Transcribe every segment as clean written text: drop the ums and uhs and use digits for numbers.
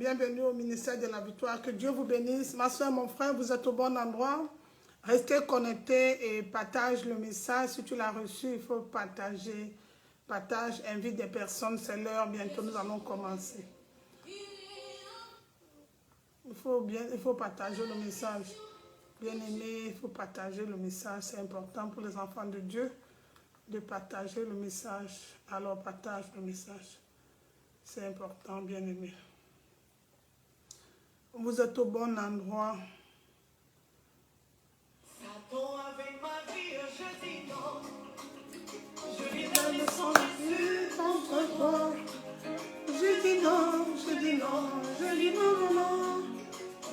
bienvenue au ministère de la victoire. Que Dieu vous bénisse. Ma soeur, mon frère, vous êtes au bon endroit. Restez connectés et partage le message. Si tu l'as reçu, il faut partager. Partage, invite des personnes. C'est l'heure. Bientôt, nous allons commencer. Il faut partager le message. Bien-aimé, il faut partager le message. C'est important pour les enfants de Dieu de partager le message. Alors, partage le message. C'est important, bien-aimé. Vous êtes au bon endroit. Satan avec ma vie, je dis non. Je vis Je dans me le sang sens de Jésus. contre toi. Je dis non, je dis non, je dis non, non, non.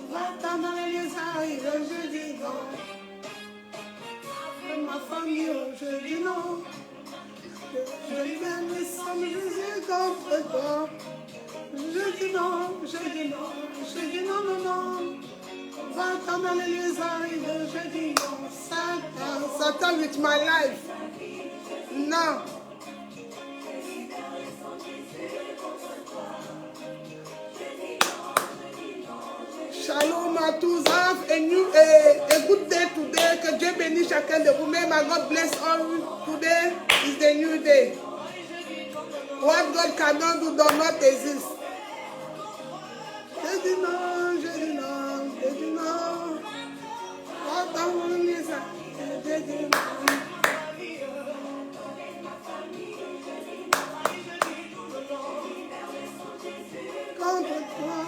Va-t'en dans les lieux arides, je dis non. Avec ma famille, je dis non. Je vis dans le sang de Jésus contre toi. Je dis non, je dis non, je dis non, non, non. Va-t'en dans les lieux arides, je dis non. Satan, Satan with my life. Non. Shalom à tous, have a good day today. Que Dieu bénisse chacun de vous. May God bless all today. Is the new day. What God cannot do does not exist. Je dis non, je dis non, je dis non. Attends, je dis non. Contre toi,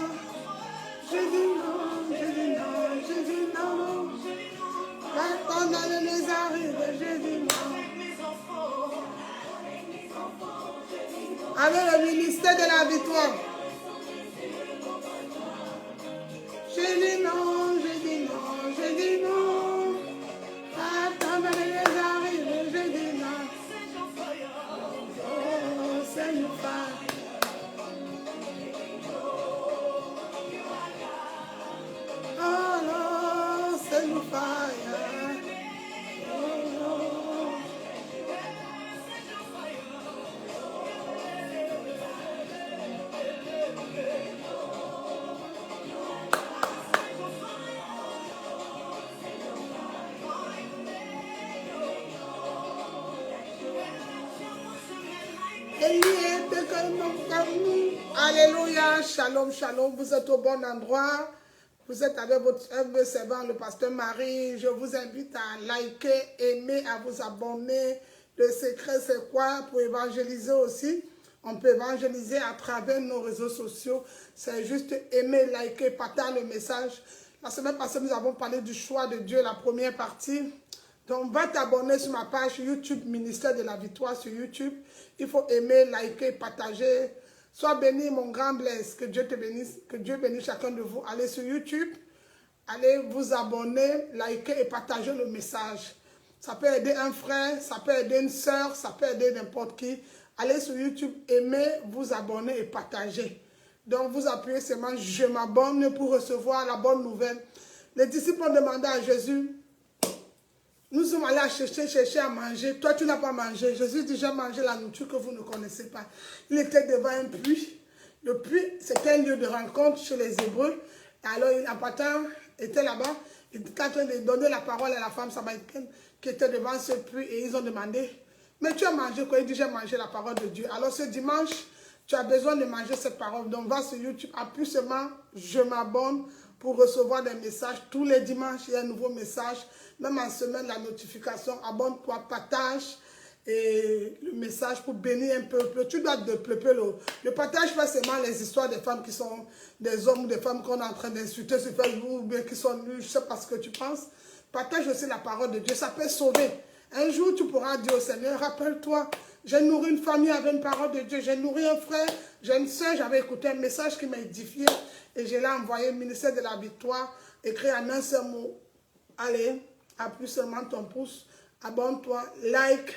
je dis non, je dis non, je dis non. Attends, dans les arrives, je dis non. Avec le ministère de la victoire. Je dis non, je dis non, je dis non. Attends, dans les arrives, je dis non. Oh, Seigneur, oh, Seigneur, Alléluia, shalom, shalom, vous êtes au bon endroit, vous êtes avec votre humble servant, le pasteur Marie. Je vous invite à liker, aimer, à vous abonner. Le secret, c'est quoi? Pour évangéliser aussi. On peut évangéliser à travers nos réseaux sociaux. C'est juste aimer, liker, partager le message. La semaine passée, nous avons parlé du choix de Dieu, la première partie. Donc, va t'abonner sur ma page YouTube, Ministère de la Victoire sur YouTube. Il faut aimer, liker, partager. Sois béni, mon grand Blaise. Que Dieu te bénisse. Que Dieu bénisse chacun de vous. Allez sur YouTube. Allez vous abonner, liker et partager le message. Ça peut aider un frère, ça peut aider une soeur, ça peut aider n'importe qui. Allez sur YouTube, aimez, vous abonner et partager. Donc, vous appuyez seulement « Je m'abonne » pour recevoir la bonne nouvelle. Les disciples ont demandé à Jésus, nous sommes allés chercher à manger. Toi, tu n'as pas mangé. Jésus dit, j'ai mangé la nourriture que vous ne connaissez pas. Il était devant un puits. Le puits, c'était un lieu de rencontre chez les Hébreux. Et alors, un patin était là-bas. Il était en train de donner la parole à la femme samaritaine qui était devant ce puits. Et ils ont demandé, mais tu as mangé quoi? Il dit, j'ai mangé la parole de Dieu. Alors, ce dimanche, tu as besoin de manger cette parole. Donc, va sur YouTube, appuie seulement, je m'abonne pour recevoir des messages. Tous les dimanches, il y a un nouveau message. Même en semaine, la notification, abonne-toi, partage et le message pour bénir un peuple. Tu dois te peupler. Le partage, pas seulement les histoires des femmes qui sont des hommes ou des femmes qu'on est en train d'insulter sur Facebook ou bien qui sont nus, je ne sais pas ce que tu penses. Partage aussi la parole de Dieu, ça peut sauver. Un jour, tu pourras dire au Seigneur, rappelle-toi, j'ai nourri une famille avec une parole de Dieu, j'ai nourri un frère, j'ai une soeur, j'avais écouté un message qui m'a édifié et je l'ai envoyé au ministère de la victoire, écrit en un seul mot. Allez, appuie seulement ton pouce, abonne-toi, like,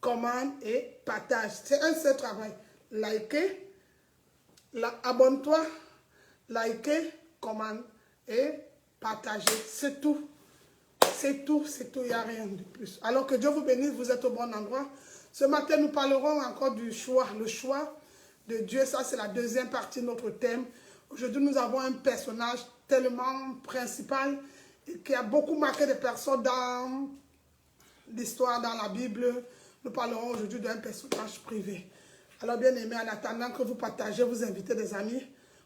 commande et partage. C'est un seul travail. Liker, abonne-toi, liker, commande et partager. C'est tout. C'est tout, il n'y a rien de plus. Alors que Dieu vous bénisse, vous êtes au bon endroit. Ce matin, nous parlerons encore du choix. Le choix de Dieu, ça c'est la deuxième partie de notre thème. Aujourd'hui, nous avons un personnage tellement principal et qui a beaucoup marqué des personnes dans l'histoire, dans la Bible. Nous parlerons aujourd'hui d'un personnage privé. Alors, bien aimé, en attendant que vous partagez, vous invitez des amis,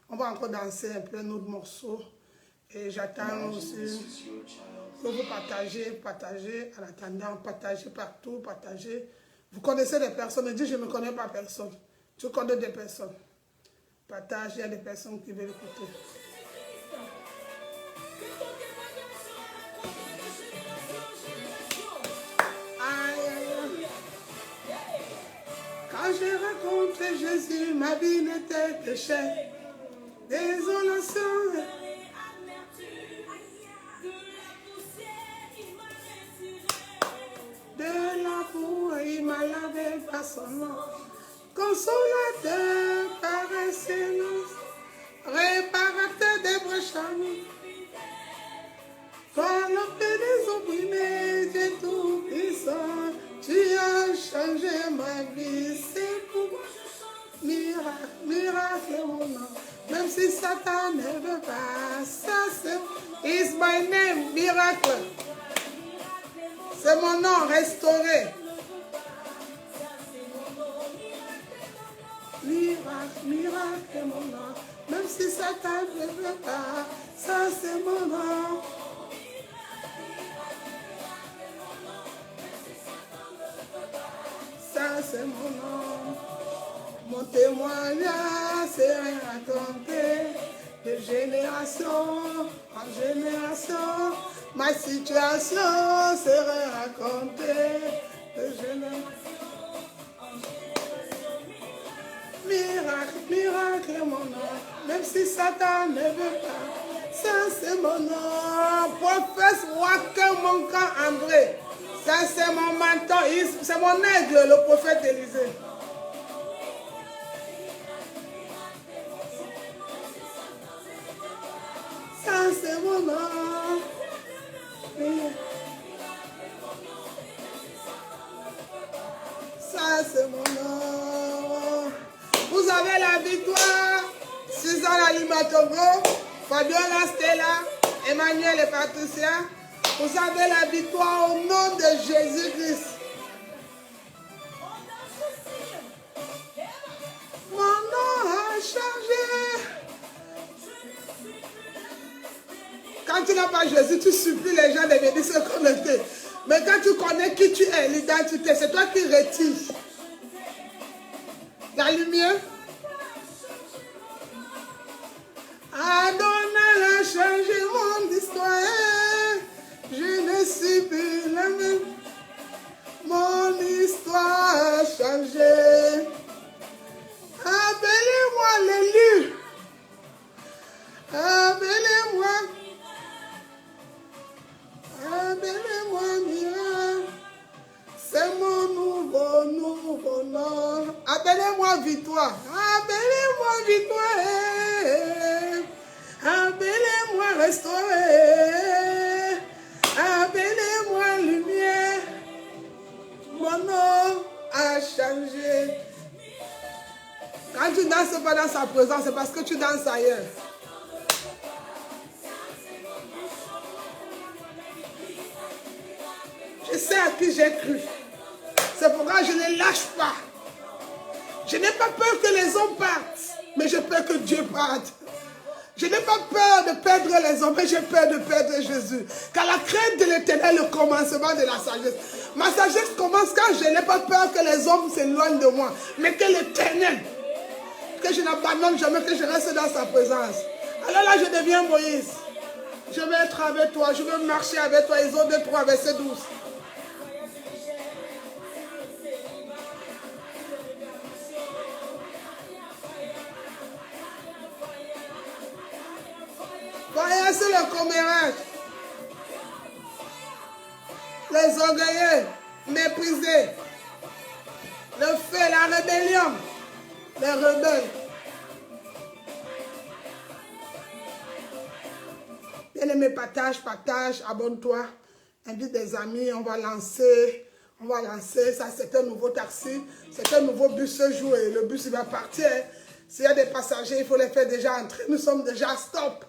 on va encore danser un peu un autre morceau. Et j'attends aussi que vous partagez, en attendant, partagez partout, partagez. Vous connaissez des personnes, ne dites je ne connais pas personne. Tu connais des personnes. Partage, il y a des personnes qui veulent écouter. Quand j'ai rencontré Jésus, ma vie n'était que chère. Désolation. De la boue, il m'a lavé par son nom. Consolateur par excellence, réparateur des brèches amies. Toi, le paix des opprimés, Dieu tout-puissant, tu as changé ma vie, c'est pour moi. Miracle, miracle, mon nom. Même si Satan ne veut pas, ça c'est. Is my name, miracle. C'est mon nom restauré. Miracle, miracle, mon nom. Même si Satan ne veut pas, ça c'est mon nom. Ça c'est mon nom. Mon témoignage serait raconté de génération en génération. Ma situation serait racontée de génération en génération. Miracle, miracle, mon nom. Même si Satan ne veut pas, ça c'est mon nom. Prophète Waka Monka André. Ça c'est mon mentor, c'est mon aigle, le prophète Élisée. Ça c'est mon nom. Ça c'est mon nom. Vous avez la victoire. Suzanne Alimatongo, Fabiola Stella, Emmanuel et Patricia. Vous avez la victoire au nom de Jésus-Christ. Mon nom a changé. Quand tu n'as pas Jésus, tu supplies les gens de venir se connecter. Mais quand tu connais qui tu es, l'identité, c'est toi qui retires la lumière. Adonai a changé mon histoire. Je ne suis plus la même. Mon histoire a changé. Appelez-moi l'élu. Appelez-moi. Appelez-moi miracle. C'est mon nouveau nom. Appelez-moi victoire. Appelez-moi victoire. Appelez-moi restauré. Appelez-moi lumière. Mon nom a changé. Quand tu danses pas dans sa présence, c'est parce que tu danses ailleurs. Je sais à qui j'ai cru. C'est pourquoi je ne lâche pas. Je n'ai pas peur que les hommes partent, mais j'ai peur que Dieu parte. Je n'ai pas peur de perdre les hommes, mais j'ai peur de perdre Jésus. Car la crainte de l'Éternel est le commencement de la sagesse. Ma sagesse commence quand je n'ai pas peur que les hommes s'éloignent de moi, mais que l'Éternel, que je n'abandonne jamais, que je reste dans sa présence. Alors là, je deviens Moïse. Je vais être avec toi, je veux marcher avec toi. Ils ont 2, 3, verset 12. Voyez, c'est le commérage. Les orgueilleux, méprisés. Le fait, la rébellion. Les rebelles. Bien aimé, partage, abonne-toi. Invite des amis, on va lancer. Ça c'est un nouveau taxi. C'est un nouveau bus ce jour et le bus il va partir. S'il y a des passagers, il faut les faire déjà entrer. Nous sommes déjà stop.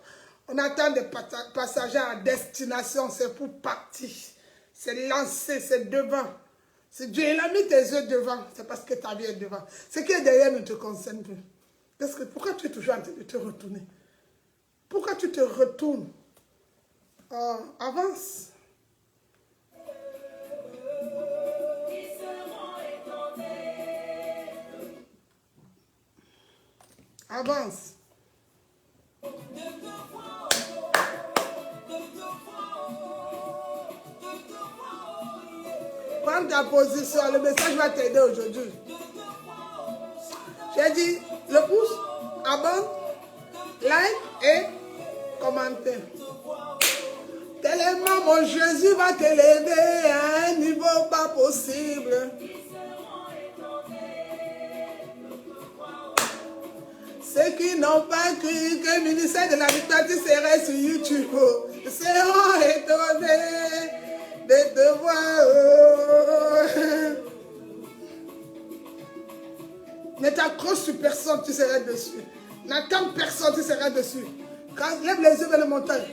On attend des passagers à destination. C'est pour partir. C'est lancé, c'est devant. Si Dieu il a mis tes yeux devant, c'est parce que ta vie est devant. Ce qui est derrière ne te concerne plus. Pourquoi tu es toujours en train de te retourner? Pourquoi tu te retournes? Avance. Avance. Prends ta position, le message va t'aider aujourd'hui. J'ai dit le pouce, abonne, like et commentaire. Tellement mon Jésus va t'élever à un niveau pas possible. Ceux qui n'ont pas cru que le ministère de la victoire serait sur YouTube seront étonnés de te voir. Ne t'accroche sur personne, tu seras dessus. N'attends personne, tu seras dessus. Quand lève les yeux vers le montagne.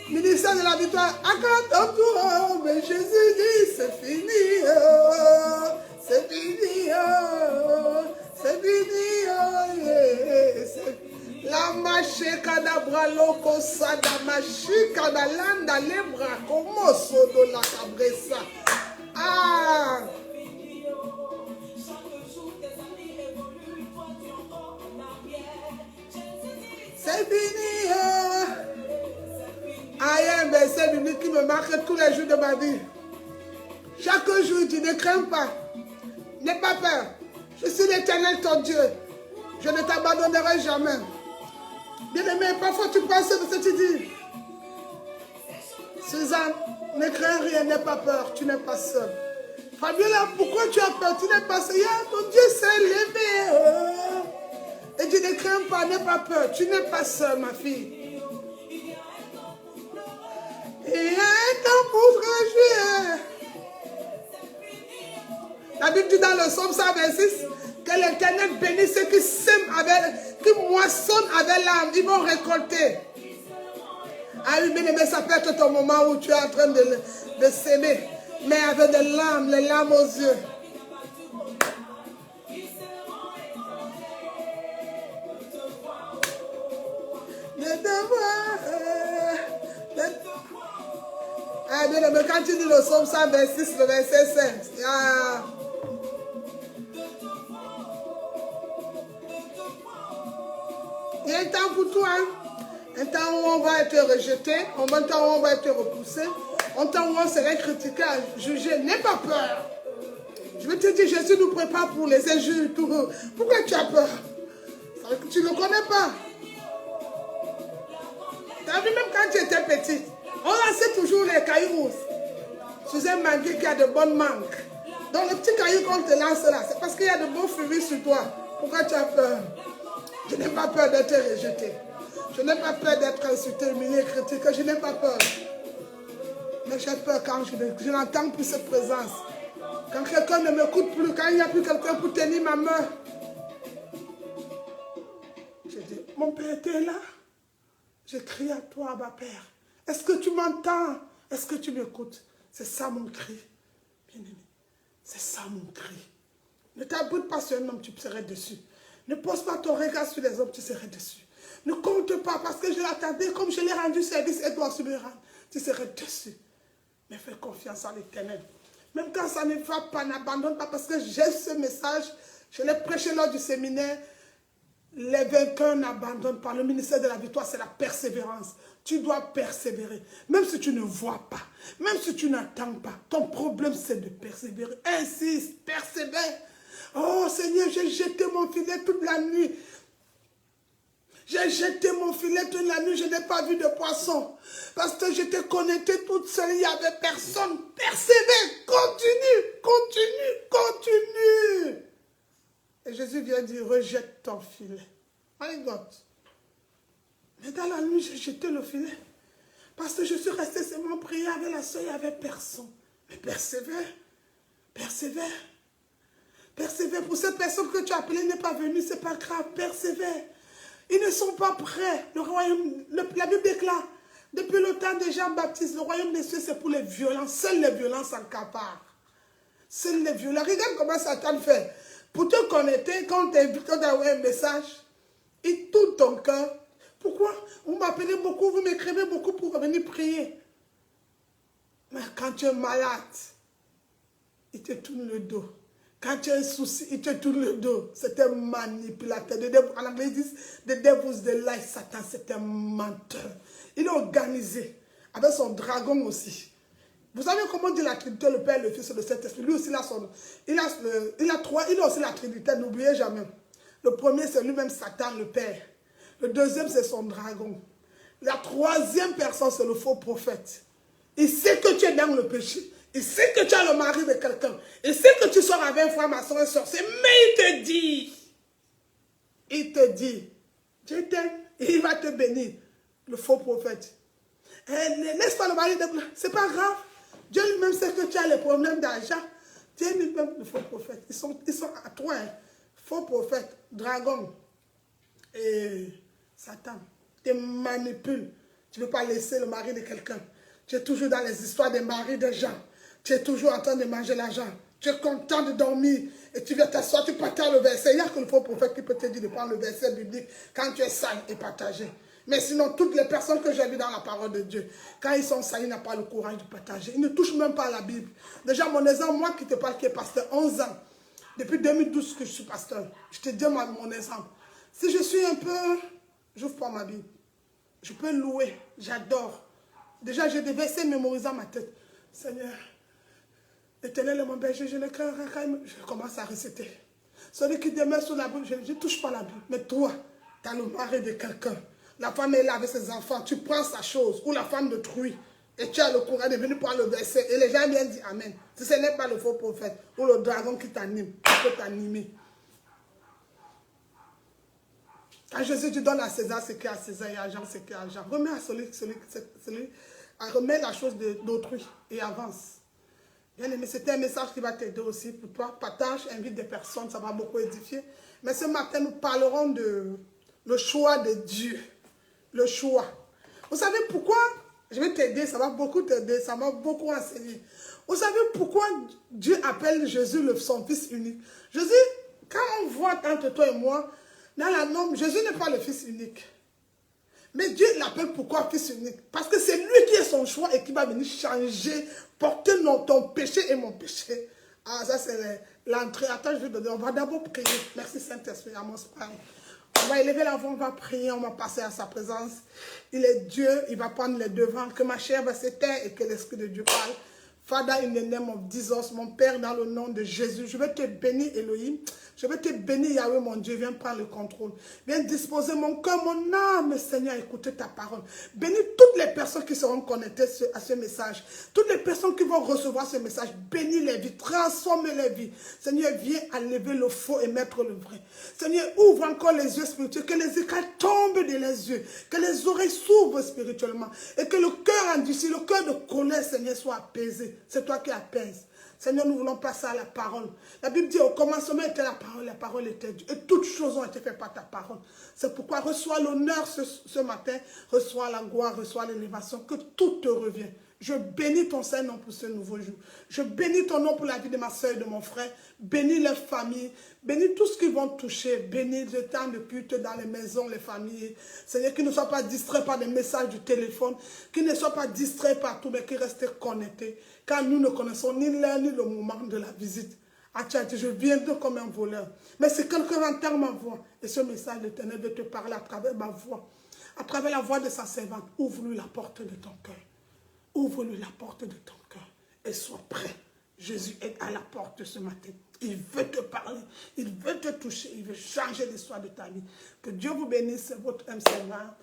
Ministère de la victoire, accorde ton tour, mais Jésus dit c'est fini, c'est fini, c'est fini, la maché kadabra loko sada machi kadalanda lebra como sodo la cabressa. Ah! C'est fini, il y a un verset biblique qui me marque tous les jours de ma vie. Chaque jour, il dit, ne crains pas, n'aie pas peur. Je suis l'Éternel, ton Dieu. Je ne t'abandonnerai jamais. Bien-aimé, parfois tu penses ce que tu dis. Suzanne, ne crains rien, n'aie pas peur, tu n'es pas seul. Fabiola, pourquoi tu as peur? Tu n'es pas seul. Ton Dieu s'est levé. Et tu ne crains pas, n'aie pas peur, tu n'es pas seul, ma fille. Il y a un temps pour réjouir. La Bible dit dans le psaume 126 que l'Éternel bénit ceux qui sèment avec, qui moissonnent avec l'âme, ils vont récolter. Ah oui, bien aimé, ça peut être ton moment où tu es en train de s'aimer, mais avec des larmes, les larmes aux yeux. Ah bien aimé, quand tu dis le psaume 126, le verset 5, il y a un temps pour toi, hein? Un temps où on va être rejeté, un temps où on va être repoussé, un temps où on serait critiqué, jugé. N'aie pas peur. Je vais te dire, Jésus nous prépare pour les injures. Pourquoi tu as peur? Tu ne le connais pas. Tu as vu, même quand tu étais petit, on lançait toujours les cailloux sous un manguier qui a de bonnes mangues. Donc les petits cailloux qu'on te lance là, c'est parce qu'il y a de beaux fruits sur toi. Pourquoi tu as peur? Je n'ai pas peur d'être rejeté. Je n'ai pas peur d'être insulté, humilié, critiqué. Je n'ai pas peur. Mais j'ai peur quand je n'entends plus cette présence. Quand quelqu'un ne m'écoute plus, quand il n'y a plus quelqu'un pour tenir ma main. Je dis, mon Père, tu es là? Je crie à toi, ma Père. Est-ce que tu m'entends? Est-ce que tu m'écoutes? C'est ça mon cri. Bien-aimé, c'est ça mon cri. Ne t'abrite pas sur un homme, tu serais dessus. Ne pose pas ton regard sur les hommes, tu serais dessus. Ne compte pas parce que je l'attendais, comme je l'ai rendu service et toi, tu me rends, tu serais dessus. Mais fais confiance en l'Éternel. Même quand ça ne va pas, n'abandonne pas parce que j'ai ce message. Je l'ai prêché lors du séminaire. Les vainqueurs n'abandonnent pas. Le ministère de la victoire, c'est la persévérance. Tu dois persévérer. Même si tu ne vois pas, même si tu n'attends pas, ton problème c'est de persévérer. Insiste, persévère. Oh Seigneur, j'ai jeté mon filet toute la nuit. J'ai jeté mon filet toute la nuit, je n'ai pas vu de poisson. Parce que j'étais connectée toute seule, il n'y avait personne. Persévère, continue, continue, continue. Et Jésus vient dire, rejette ton filet. My God. Mais dans la nuit, j'ai jeté le filet. Parce que je suis restée seulement prier avec la soeur, il n'y avait personne. Mais persévère. Persévère. Persévère. Pour cette personne que tu as appelée n'est pas venue, ce n'est pas grave. Persévère. Ils ne sont pas prêts. Le royaume, la Bible déclare, depuis le temps de Jean-Baptiste, le royaume des cieux, c'est pour les violents. Seuls les violents s'accaparent. Seuls les violents. Regarde comment Satan fait. Pour te connecter, quand on t'invite d'avoir un message, il tourne ton cœur. Pourquoi? Vous m'appelez beaucoup, vous m'écrivez beaucoup pour venir prier. Mais quand tu es malade, il te tourne le dos. Quand tu as un souci, il te tourne le dos. C'est un manipulateur. En anglais, ils disent « The devil's the lie ». Satan, c'est un menteur. Il est organisé avec son dragon aussi. Vous savez comment dit la Trinité, le Père, le Fils et le Saint-Esprit. Lui aussi, il a aussi la Trinité, n'oubliez jamais. Le premier, c'est lui-même Satan, le Père. Le deuxième, c'est son dragon. La troisième personne, c'est le faux prophète. Il sait que tu es dans le péché. Il sait que tu as le mari de quelqu'un. Il sait que tu sors avec un frère, maçon, un sorcier. Mais il te dit, je t'aime. Et il va te bénir. Le faux prophète. Laisse pas le mari de... C'est pas grave. Dieu lui-même sait que tu as les problèmes d'argent. Dieu lui-même, le faux prophète. Ils sont à toi. Hein. Faux prophète, dragon et Satan. Tu manipules. Tu ne veux pas laisser le mari de quelqu'un. Tu es toujours dans les histoires des maris de gens. Tu es toujours en train de manger l'argent. Tu es content de dormir. Et tu viens t'asseoir, tu partages le verset. Il n'y a que le faux prophète qui peut te dire de prendre le verset biblique quand tu es sale et partager. Mais sinon, toutes les personnes que j'ai vues dans la parole de Dieu, quand ils sont sales, ils n'ont pas le courage de partager. Ils ne touchent même pas à la Bible. Déjà, mon exemple, moi qui te parle, qui est pasteur, 11 ans. Depuis 2012 que je suis pasteur. Je te dis mon exemple. Si je suis un peu... J'ouvre pas ma Bible. Je peux louer. J'adore. Déjà, j'ai des versets mémorisés dans ma tête. Seigneur, Éternel est mon berger, je ne crains rien. Je commence à réciter. Celui qui demeure sur la Bible, je ne touche pas la Bible. Mais toi, tu as le mari de quelqu'un. La femme est là avec ses enfants. Tu prends sa chose. Ou la femme de truie. Et tu as le courage de venir prendre le verset. Et les gens viennent dire Amen. Si ce n'est pas le faux prophète ou le dragon qui t'anime, qui peut t'animer. Quand Jésus te donne à César ce qui est à César et à Jean ce qui est à Jean, remets à celui remets la chose d'autrui et avance. Bien aimé, c'était un message qui va t'aider aussi pour toi. Partage, invite des personnes, ça va beaucoup édifier. Mais ce matin, nous parlerons de le choix de Dieu. Le choix. Vous savez pourquoi? Je vais t'aider, ça va beaucoup t'aider, ça va beaucoup enseigner. Vous savez pourquoi Dieu appelle Jésus son fils unique? Jésus, quand on voit entre toi et moi, dans la norme, Jésus n'est pas le fils unique. Mais Dieu l'appelle pourquoi fils unique? Parce que c'est lui qui est son choix et qui va venir changer, porter ton péché et mon péché. Ah, ça c'est l'entrée. Attends, je vais te donner. On va d'abord prier. Merci Saint-Esprit, à mon Père. On va élever la voix, on va prier, on va passer à sa présence. Il est Dieu, il va prendre les devants. Que ma chair va s'éteindre et que l'Esprit de Dieu parle. Father, in the name of Jesus, mon Père, dans le nom de Jésus, je vais te bénir, Elohim. Je vais te bénir, Yahweh, mon Dieu. Viens prendre le contrôle. Viens disposer mon cœur, mon âme, Seigneur, écouter ta parole. Bénis toutes les personnes qui seront connectées à ce message. Toutes les personnes qui vont recevoir ce message. Bénis les vies, transforme les vies. Seigneur, viens enlever le faux et mettre le vrai. Seigneur, ouvre encore les yeux spirituels. Que les écailles tombent de les yeux. Que les oreilles s'ouvrent spirituellement. Et que le cœur endurci, le cœur de colère, Seigneur, soit apaisé. C'est toi qui apaises. Seigneur, nous voulons passer à la parole. La Bible dit, au commencement était la parole était Dieu. Et toutes choses ont été faites par ta parole. C'est pourquoi reçois l'honneur ce matin, reçois la gloire, reçois l'élévation, que tout te revienne. Je bénis ton Saint-Nom pour ce nouveau jour. Je bénis ton nom pour la vie de ma soeur et de mon frère. Bénis les familles. Bénis tout ce qu'ils vont toucher. Bénis le temps de culte dans les maisons, les familles. Seigneur, qu'ils ne soient pas distraits par des messages du téléphone. Qu'ils ne soient pas distraits par tout, mais qu'ils restent connectés. Car nous ne connaissons ni l'heure ni le moment de la visite. Ah, tu as dit, je viendrai comme un voleur. Mais c'est quelqu'un entend ma voix. Et ce message de l'Éternel veut te parler à travers ma voix. À travers la voix de sa servante. Ouvre-lui la porte de ton cœur. Ouvre-lui la porte de ton cœur et sois prêt. Jésus est à la porte ce matin. Il veut te parler, il veut te toucher, il veut changer l'histoire de ta vie. Que Dieu vous bénisse, c'est votre âme servant,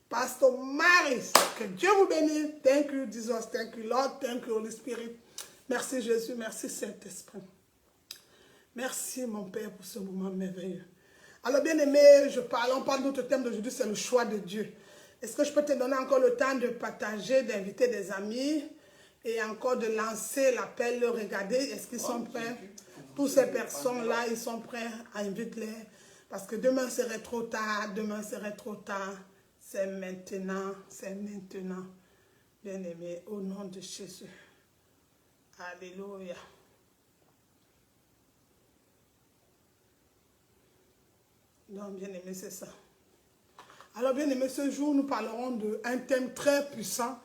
Pasteur Maris. Que Dieu vous bénisse. Thank you, Jesus. Thank you, Lord. Thank you, Holy Spirit. Merci, Jésus. Merci, Saint-Esprit. Merci, mon Père, pour ce moment merveilleux. Alors, bien aimé, on parle de notre thème d'aujourd'hui, c'est le choix de Dieu. Est-ce que je peux te donner encore le temps de partager, d'inviter des amis et encore de lancer l'appel, de regarder, est-ce qu'ils sont prêts? Toutes ces personnes-là, ils sont prêts à inviter-les. Parce que demain serait trop tard, demain serait trop tard. C'est maintenant, bien aimé, au nom de Jésus. Alléluia. Donc, bien aimé, c'est ça. Alors, bien aimé, ce jour, nous parlerons d'un thème très puissant,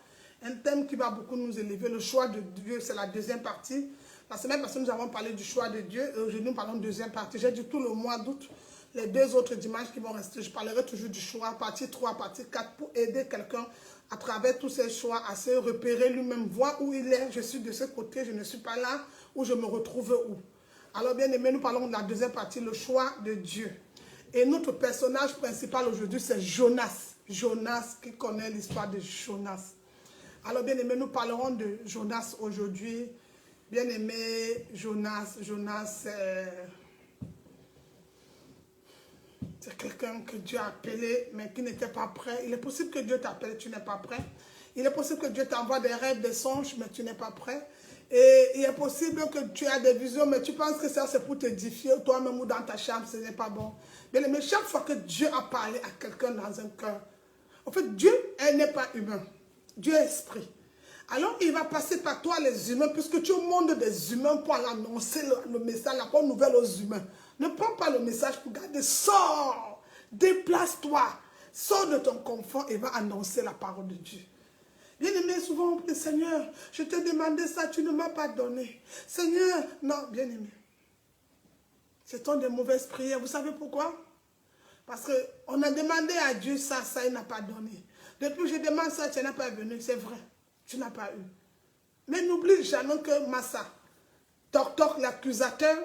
un thème qui va beaucoup nous élever, le choix de Dieu, c'est la deuxième partie. La semaine passée, nous avons parlé du choix de Dieu, et aujourd'hui, nous parlons de la deuxième partie. J'ai dit tout le mois d'août, les 2 autres dimanches qui vont rester, je parlerai toujours du choix, partie 3, partie 4, pour aider quelqu'un à travers tous ces choix, à se repérer lui-même, voir où il est, je suis de ce côté, je ne suis pas là, où je me retrouve où. Alors, bien aimé, nous parlons de la deuxième partie, le choix de Dieu. Et notre personnage principal aujourd'hui, c'est Jonas. Jonas, qui connaît l'histoire de Jonas. Alors, bien aimé, nous parlerons de Jonas aujourd'hui. Bien aimé, Jonas, c'est quelqu'un que Dieu a appelé, mais qui n'était pas prêt. Il est possible que Dieu t'appelle et tu n'es pas prêt. Il est possible que Dieu t'envoie des rêves, des songes, mais tu n'es pas prêt. Et il est possible que tu as des visions, mais tu penses que ça c'est pour t'édifier toi-même ou dans ta chambre, ce n'est pas bon. Bien aimé, chaque fois que Dieu a parlé à quelqu'un dans un cœur, en fait, Dieu n'est pas humain. Dieu est esprit. Alors, il va passer par toi, les humains, puisque tu es au monde des humains pour annoncer le message, la bonne nouvelle aux humains. Ne prends pas le message pour garder. Sors, déplace-toi, sors de ton confort et va annoncer la parole de Dieu. Bien aimé, souvent on prie, Seigneur, je t'ai demandé ça, tu ne m'as pas donné. Seigneur, non, bien aimé. Ce sont des mauvaises prières. Vous savez pourquoi? Parce qu'on a demandé à Dieu ça, il n'a pas donné. Depuis que je demande ça, tu n'as pas venu, c'est vrai. Tu n'as pas eu. Mais n'oublie jamais que Massa, Toc, l'accusateur,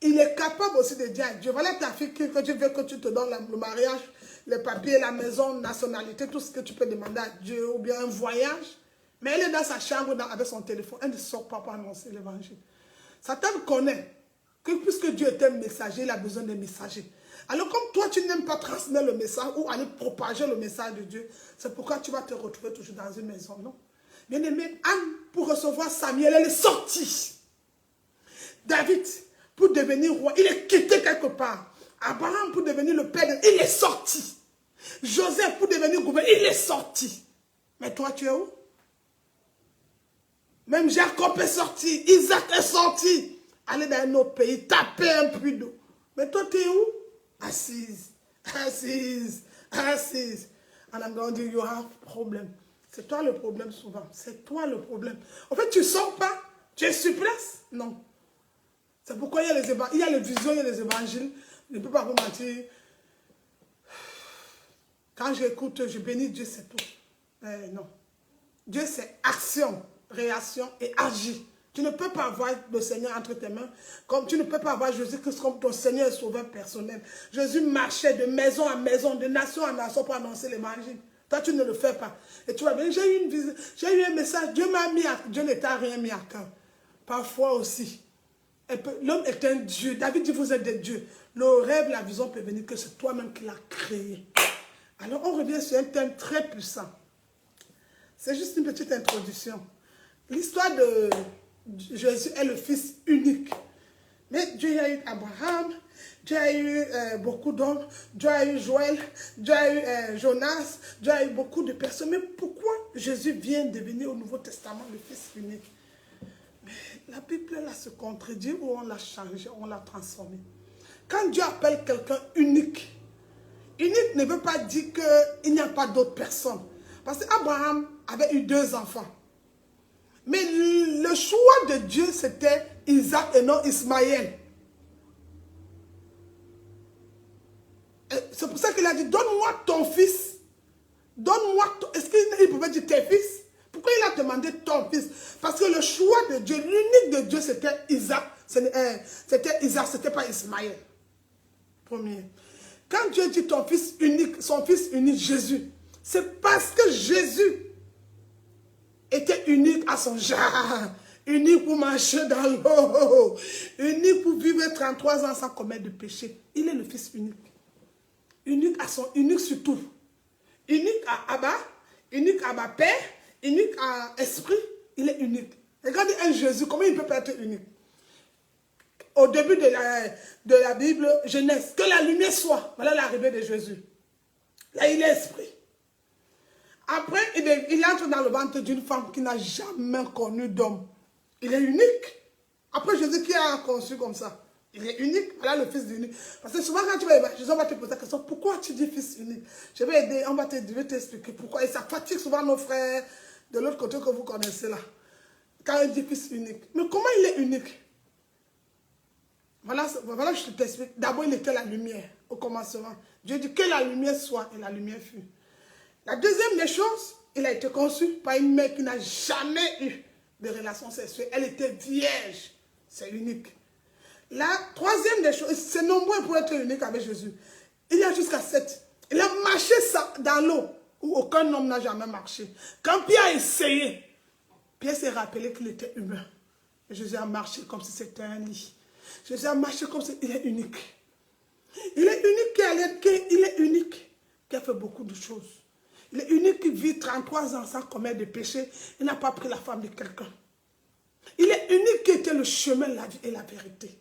il est capable aussi de dire à Dieu, voilà ta fille que tu veux que tu te donnes le mariage, les papiers, la maison, nationalité, tout ce que tu peux demander à Dieu, ou bien un voyage. Mais elle est dans sa chambre avec son téléphone, elle ne sort pas pour annoncer l'évangile. Satan connaît que puisque Dieu est un messager, il a besoin d'un messager. Alors comme toi, tu n'aimes pas transmettre le message ou aller propager le message de Dieu, c'est pourquoi tu vas te retrouver toujours dans une maison, non? Bien aimé, Anne, pour recevoir Samuel, elle est sortie. David, pour devenir roi, il est quitté quelque part. Abraham, pour devenir le père, il est sorti. Joseph, pour devenir gouverneur, il est sorti. Mais toi, tu es où? Même Jacob est sorti, Isaac est sorti. Aller dans un autre pays, taper un puits d'eau. Mais toi, tu es où? Assise. And I'm going to you have problem. C'est toi le problème souvent. C'est toi le problème. En fait, tu ne sors pas. Tu es sur place. Non. C'est pourquoi il y a les visions, il y a les évangiles. Je ne peux pas vous mentir. Quand j'écoute, je bénis Dieu, c'est tout. Mais non. Dieu, c'est action, réaction et agir. Tu ne peux pas avoir le Seigneur entre tes mains, comme tu ne peux pas avoir Jésus-Christ comme ton Seigneur et Sauveur personnel. Jésus marchait de maison à maison, de nation à nation pour annoncer l'évangile. Toi, tu ne le fais pas. Et tu vas bien, j'ai eu une visite, j'ai eu un message, Dieu ne t'a rien mis à cœur. Parfois aussi. L'homme est un Dieu. David dit, vous êtes des dieux. Le rêve, la vision peut venir que c'est toi-même qui l'as créé. Alors, on revient sur un thème très puissant. C'est juste une petite introduction. L'histoire de Jésus est le fils unique. Mais Dieu a eu Abraham, Dieu a eu beaucoup d'hommes, Dieu a eu Joël, Dieu a eu Jonas, Dieu a eu beaucoup de personnes. Mais pourquoi Jésus vient devenir au Nouveau Testament le fils unique? Mais la Bible là se contredit ou on l'a changé, on l'a transformé. Quand Dieu appelle quelqu'un unique, unique ne veut pas dire qu'il n'y a pas d'autres personnes. Parce qu'Abraham avait eu 2 enfants. Mais le choix de Dieu, c'était Isaac et non Ismaël. C'est pour ça qu'il a dit, donne-moi ton fils. Donne-moi ton... Est-ce qu'il pouvait dire tes fils? Pourquoi il a demandé ton fils? Parce que le choix de Dieu, l'unique de Dieu, c'était Isaac. C'était Isaac, c'était pas Ismaël. Premier. Quand Dieu dit ton fils unique, son fils unique, Jésus, c'est parce que Jésus était unique à son genre. unique pour marcher dans l'eau, unique pour vivre 33 ans sans commettre de péché. Il est le Fils unique. Unique à son, unique sur tout. Unique à Abba, unique à ma Père, unique à Esprit. Il est unique. Regardez un Jésus, comment il peut pas être unique? Au début de la Bible, Genèse, que la lumière soit. Voilà l'arrivée de Jésus. Là, il est Esprit. Après, il entre dans le ventre d'une femme qui n'a jamais connu d'homme. Il est unique. Après, Jésus qui a conçu comme ça. Il est unique. Voilà le Fils unique. Parce que souvent, quand tu vas évangéliser, on va te poser la question, pourquoi tu dis Fils unique? Je vais aider, on va t'expliquer pourquoi. Et ça fatigue souvent nos frères de l'autre côté que vous connaissez là. Quand il dit Fils unique. Mais comment il est unique? Voilà, je t'explique. D'abord, il était la lumière au commencement. Dieu dit que la lumière soit et la lumière fut. La deuxième des choses, il a été conçu par une mère qui n'a jamais eu de relation sexuelle. Elle était vierge. C'est unique. La troisième des choses, c'est nombreux pour être unique avec Jésus. Il y a jusqu'à 7. Il a marché dans l'eau où aucun homme n'a jamais marché. Quand Pierre a essayé, Pierre s'est rappelé qu'il était humain. Et Jésus a marché comme si c'était un lit. Jésus a marché comme si il est unique. Il est unique qui a fait beaucoup de choses. Il est unique qui vit 33 ans sans commettre de péché. Il n'a pas pris la femme de quelqu'un. Il est unique qui était le chemin, la vie et la vérité.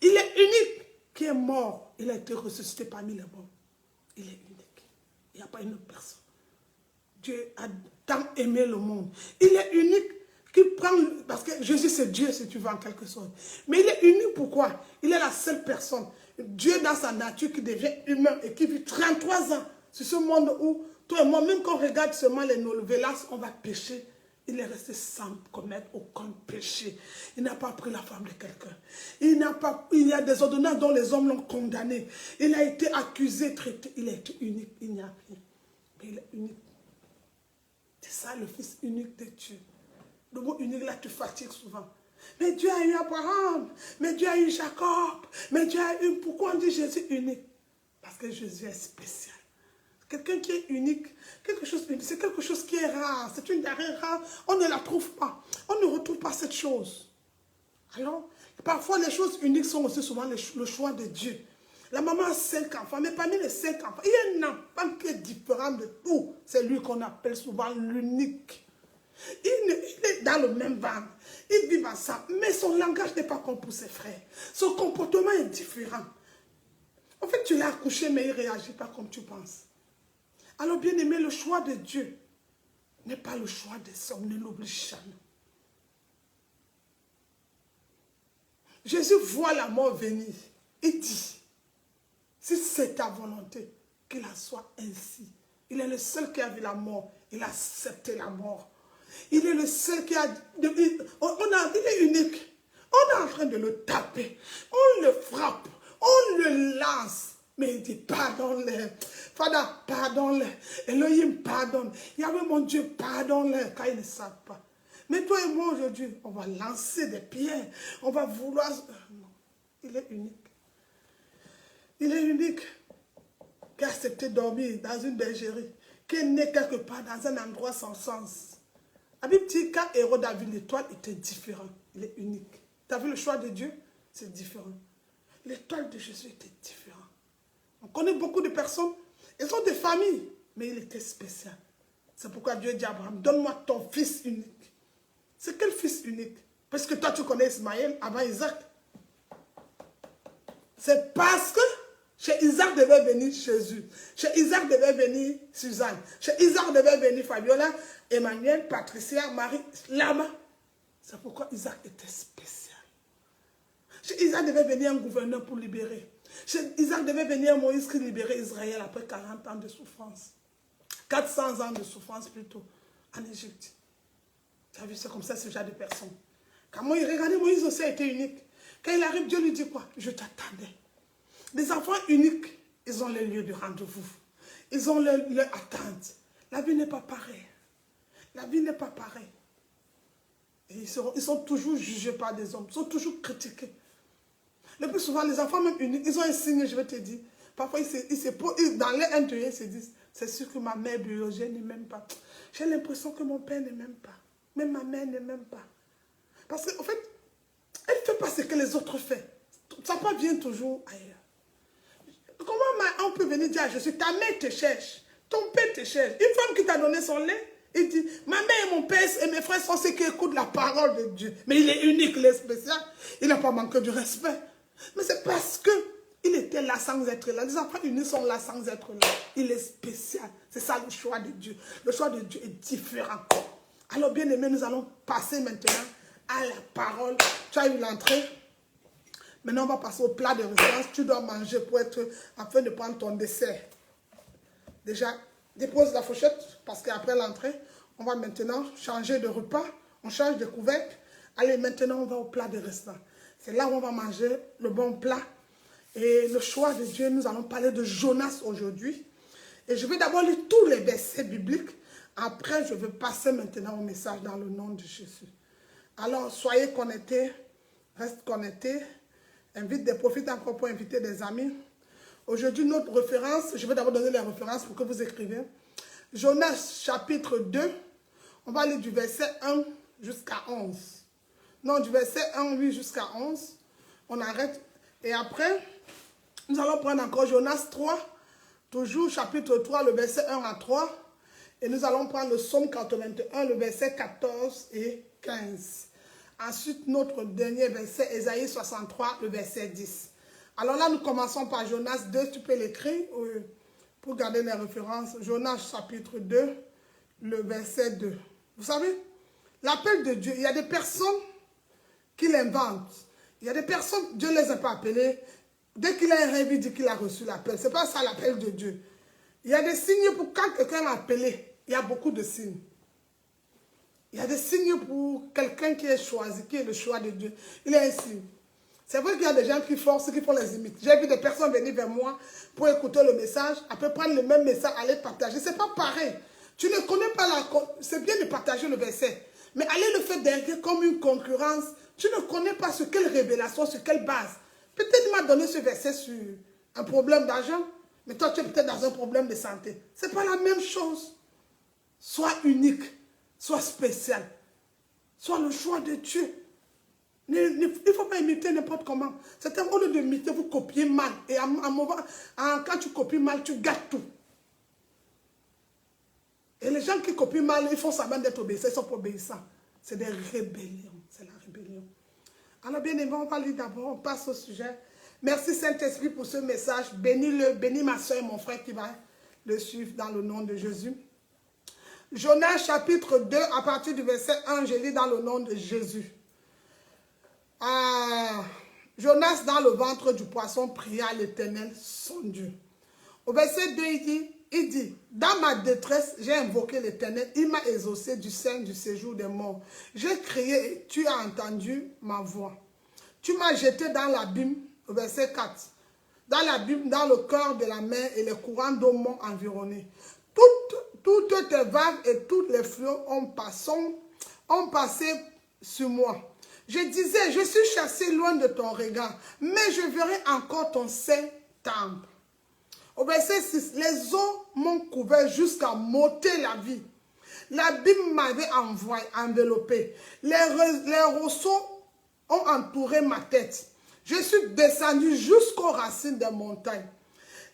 Il est unique qui est mort. Il a été ressuscité parmi les morts. Il est unique. Il n'y a pas une autre personne. Dieu a tant aimé le monde. Il est unique qui prend... Parce que Jésus c'est Dieu si tu veux en quelque sorte. Mais il est unique pourquoi? Il est la seule personne. Dieu dans sa nature qui devient humain et qui vit 33 ans sur ce monde où toi et moi, même quand on regarde seulement les novelas, on va pécher. Il est resté sans commettre aucun péché. Il n'a pas pris la femme de quelqu'un. Il y a des ordonnances dont les hommes l'ont condamné. Il a été accusé, traité. Il a été unique. Il n'y a rien. Mais il est unique. C'est ça le Fils unique de Dieu. Le mot unique là, tu fatigues souvent. Mais Dieu a eu Abraham. Mais Dieu a eu Jacob. Mais Dieu a eu... Pourquoi on dit Jésus unique? Parce que Jésus est spécial. Quelqu'un qui est unique, c'est quelque chose qui est rare, c'est une denrée rare, on ne la trouve pas, on ne retrouve pas cette chose. Alors, parfois les choses uniques sont aussi souvent le choix de Dieu. La maman a 5 enfants, mais parmi les 5 enfants, il y a un enfant qui est différent de tout. C'est lui qu'on appelle souvent l'unique. Il est dans le même ventre, ils vivent ensemble, mais son langage n'est pas comme pour ses frères. Son comportement est différent. En fait, tu l'as accouché, mais il ne réagit pas comme tu penses. Alors, bien aimé, le choix de Dieu n'est pas le choix des hommes, ne l'oublie jamais. Jésus voit la mort venir. Il dit, si c'est ta volonté, qu'il en soit ainsi. Il est le seul qui a vu la mort. Il a accepté la mort. Il est le seul qui a... il est unique. On est en train de le taper. On le frappe. On le lance. Mais il dit, pardonne-les. Fada, pardonne-les. Elohim, pardonne. Yahweh, mon Dieu, pardonne-les. Car ils ne savent pas. Mais toi et moi, aujourd'hui, on va lancer des pierres. On va vouloir... Non. Il est unique. Il est unique. Qui a accepté de dormir dans une bergerie. Qui est né quelque part dans un endroit sans sens. La Bible dit, quand Hérode a vu l'étoile, il était différent. Il est unique. Tu as vu le choix de Dieu? C'est différent. L'étoile de Jésus était différente. On connaît beaucoup de personnes, elles ont des familles, mais il était spécial. C'est pourquoi Dieu dit à Abraham, donne-moi ton fils unique. C'est quel fils unique? Parce que toi tu connais Ismaël avant Isaac. C'est parce que chez Isaac devait venir Jésus. Chez Isaac devait venir Suzanne. Chez Isaac devait venir Fabiola, Emmanuel, Patricia, Marie, Lama. C'est pourquoi Isaac était spécial. Chez Isaac devait venir un gouverneur pour libérer. Isaac devait venir Moïse qui libérait Israël après 40 ans de souffrance. 400 ans de souffrance plutôt en Égypte. Tu as vu, c'est comme ça ce genre de personnes. Quand regardez, Moïse aussi a été unique. Quand il arrive, Dieu lui dit quoi? Je t'attendais. Les enfants uniques, ils ont les lieux de rendez-vous. Ils ont leur attente. La vie n'est pas pareille. La vie n'est pas pareille. Et ils sont toujours jugés par des hommes. Ils sont toujours critiqués. Le plus souvent, les enfants même uniques, ils ont un signe, je vais te dire. Parfois, dans les intérieurs, ils se disent, c'est sûr que ma mère biologique ne m'aime pas. J'ai l'impression que mon père ne m'aime pas. Même ma mère ne m'aime pas. Parce qu'en fait, elle ne fait pas ce que les autres font. Ça pas vient toujours ailleurs. Comment on peut venir dire à Jésus, ta mère te cherche, ton père te cherche. Une femme qui t'a donné son lait, il dit, ma mère et mon père et mes frères sont ceux qui écoutent la parole de Dieu. Mais il est unique, il est spécial. Il n'a pas manqué du respect. Mais c'est parce que il était là sans être là. Les enfants unis sont là sans être là. Il est spécial. C'est ça le choix de Dieu. Le choix de Dieu est différent. Alors bien aimé, nous allons passer maintenant à la parole. Tu as eu l'entrée. Maintenant, on va passer au plat de résistance. Tu dois manger pour être, afin de prendre ton dessert. Déjà, dépose la fourchette parce qu'après l'entrée, on va maintenant changer de repas. On change de couvercle. Allez, maintenant, on va au plat de résistance. C'est là où on va manger le bon plat. Et le choix de Dieu, nous allons parler de Jonas aujourd'hui. Et je vais d'abord lire tous les versets bibliques. Après, je vais passer maintenant au message dans le nom de Jésus. Alors, soyez connectés, reste connectés. Profite encore pour inviter des amis. Aujourd'hui, notre référence, je vais d'abord donner les références pour que vous écrivez. Jonas chapitre 2, on va lire du verset 1 jusqu'à 11. Non, du verset 1, oui, jusqu'à 11. On arrête. Et après, nous allons prendre encore Jonas 3, toujours chapitre 3, le verset 1 à 3. Et nous allons prendre le psaume 81, le verset 14 et 15. Ensuite, notre dernier verset, Ésaïe 63, le verset 10. Alors là, nous commençons par Jonas 2, tu peux l'écrire pour garder les références. Jonas chapitre 2, le verset 2. Vous savez, l'appel de Dieu, il y a des personnes qui l'inventent. Il y a des personnes, Dieu ne les a pas appelées. Dès qu'il a un rêve, il dit qu'il a reçu l'appel. Ce n'est pas ça l'appel de Dieu. Il y a des signes pour quand quelqu'un est appelé. Il y a beaucoup de signes. Il y a des signes pour quelqu'un qui est choisi, qui est le choix de Dieu. Il y a un signe. C'est vrai qu'il y a des gens qui forcent, qui font les imites. J'ai vu des personnes venir vers moi pour écouter le message, après prendre le même message, aller partager. Ce n'est pas pareil. Tu ne connais pas la... C'est bien de partager le verset, mais aller le faire derrière comme une concurrence, tu ne connais pas sur quelle révélation, sur quelle base. Peut-être il m'a donné ce verset sur un problème d'argent, mais toi tu es peut-être dans un problème de santé. Ce n'est pas la même chose. Sois unique. Soit spécial, soit le choix de Dieu. Il ne faut pas imiter n'importe comment. C'est un lieu d'imiter, vous copiez mal. Et quand tu copies mal, tu gâtes tout. Et les gens qui copient mal, ils font semblant d'être obéissants, ils sont pas obéissants. C'est des rébellions, c'est la rébellion. Alors bien aimé, on va lire d'abord, on passe au sujet. Merci Saint-Esprit pour ce message. Bénis-le, bénis ma soeur et mon frère qui va le suivre dans le nom de Jésus. Jonas chapitre 2, à partir du verset 1, je lis dans le nom de Jésus. Jonas dans le ventre du poisson pria l'Éternel, son Dieu. Au verset 2, il dit, dans ma détresse, j'ai invoqué l'Éternel, il m'a exaucé du sein du séjour des morts. J'ai crié et tu as entendu ma voix. Tu m'as jeté dans l'abîme, au verset 4, dans l'abîme, dans le cœur de la mer et les courants d'eau m'ont environné. Toutes tes vagues et tous les flots ont passé sur moi. Je disais, je suis chassé loin de ton regard, mais je verrai encore ton saint temple. Au verset 6, les eaux m'ont couvert jusqu'à m'ôter la vie. L'abîme m'avait enveloppé. Les roseaux ont entouré ma tête. Je suis descendu jusqu'aux racines des montagnes.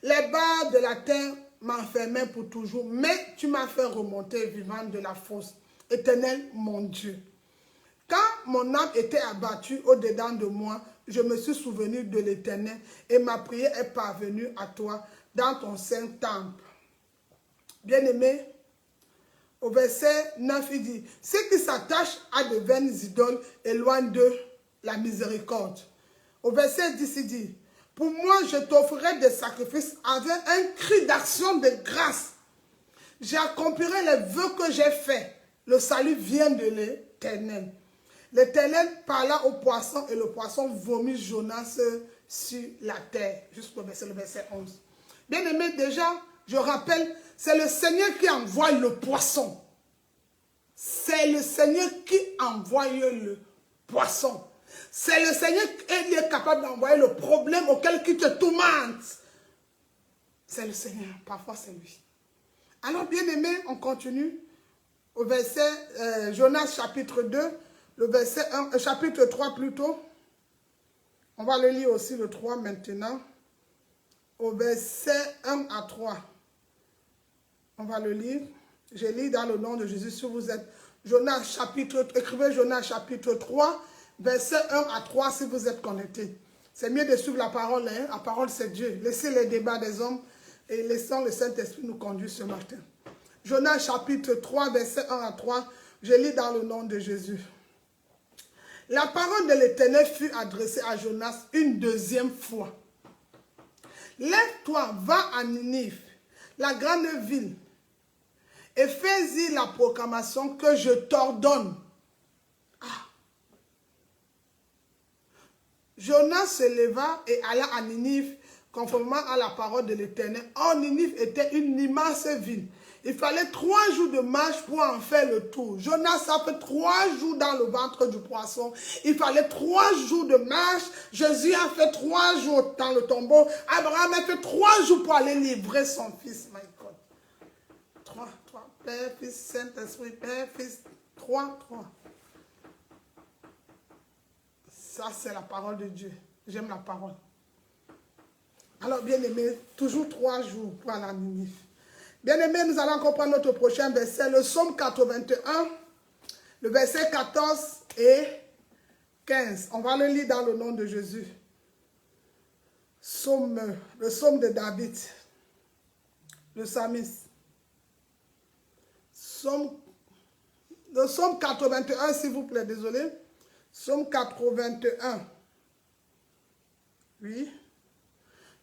Les barres de la terre m'enfermaient pour toujours, mais tu m'as fait remonter vivant de la fosse. Éternel, mon Dieu. Quand mon âme était abattue au-dedans de moi, je me suis souvenu de l'Éternel et ma prière est parvenue à toi dans ton saint temple. Bien-aimé, au verset 9, il dit, ceux qui s'attachent à de vaines idoles éloignent de la miséricorde. Au verset 10, il dit, pour moi, je t'offrirai des sacrifices avec un cri d'action de grâce. J'accomplirai les vœux que j'ai faits. Le salut vient de l'Éternel. L'Éternel parla au poisson et le poisson vomit Jonas sur la terre. Jusqu'au verset, le verset 11. Bien aimé, déjà, je rappelle, c'est le Seigneur qui envoie le poisson. C'est le Seigneur qui envoie le poisson. C'est le Seigneur qui est capable d'envoyer le problème auquel qui te tourmente. C'est le Seigneur, parfois c'est lui. Alors bien aimé, on continue au verset Jonas chapitre 2, le verset 1, chapitre 3 plutôt. On va le lire aussi le 3 maintenant. Au verset 1 à 3. On va le lire. Je lis dans le nom de Jésus. Si vous êtes Jonas chapitre, écrivez Jonas chapitre 3, verset 1 à 3 si vous êtes connectés. C'est mieux de suivre la parole. Hein? La parole c'est Dieu. Laissez les débats des hommes et laissons le Saint-Esprit nous conduire ce matin. Jonas chapitre 3, verset 1 à 3. Je lis dans le nom de Jésus. La parole de l'Éternel fut adressée à Jonas une deuxième fois. Lève-toi, va à Ninive, la grande ville, et fais-y la proclamation que je t'ordonne. Ah. Jonas se leva et alla à Ninive, conformément à la parole de l'Éternel. Or, Ninive était une immense ville. Il fallait 3 jours de marche pour en faire le tour. Jonas a fait 3 jours dans le ventre du poisson. Il fallait 3 jours de marche. Jésus a fait 3 jours dans le tombeau. Abraham a fait 3 jours pour aller livrer son fils. My God. 3. Père, Fils, Saint-Esprit, Père, Fils. 3. Ça, c'est la parole de Dieu. J'aime la parole. Alors, bien aimé, toujours 3 jours pour aller à Ninive. Bien-aimés, nous allons comprendre notre prochain verset, le psaume 81, le verset 14 et 15. On va le lire dans le nom de Jésus. Le psaume de David, le psalmiste. Le psaume 81, s'il vous plaît, désolé. Psaume 81. Oui.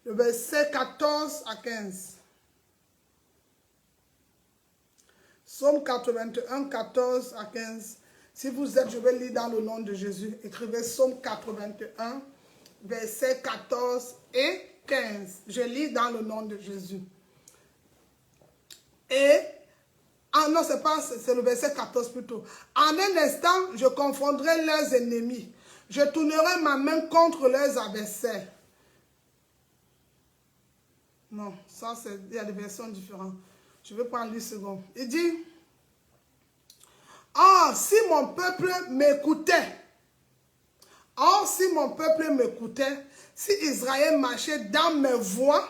Le verset 14 à 15. Psaume 81, 14 à 15. Si vous êtes, je vais lire dans le nom de Jésus. Écrivez Psaume 81, versets 14 et 15. Je lis dans le nom de Jésus. Et, non, c'est le verset 14 plutôt. En un instant, je confondrai leurs ennemis. Je tournerai ma main contre leurs adversaires. Non, ça, il y a des versions différentes. Je vais prendre 10 secondes. Il dit, oh, si mon peuple m'écoutait, si Israël marchait dans mes voies,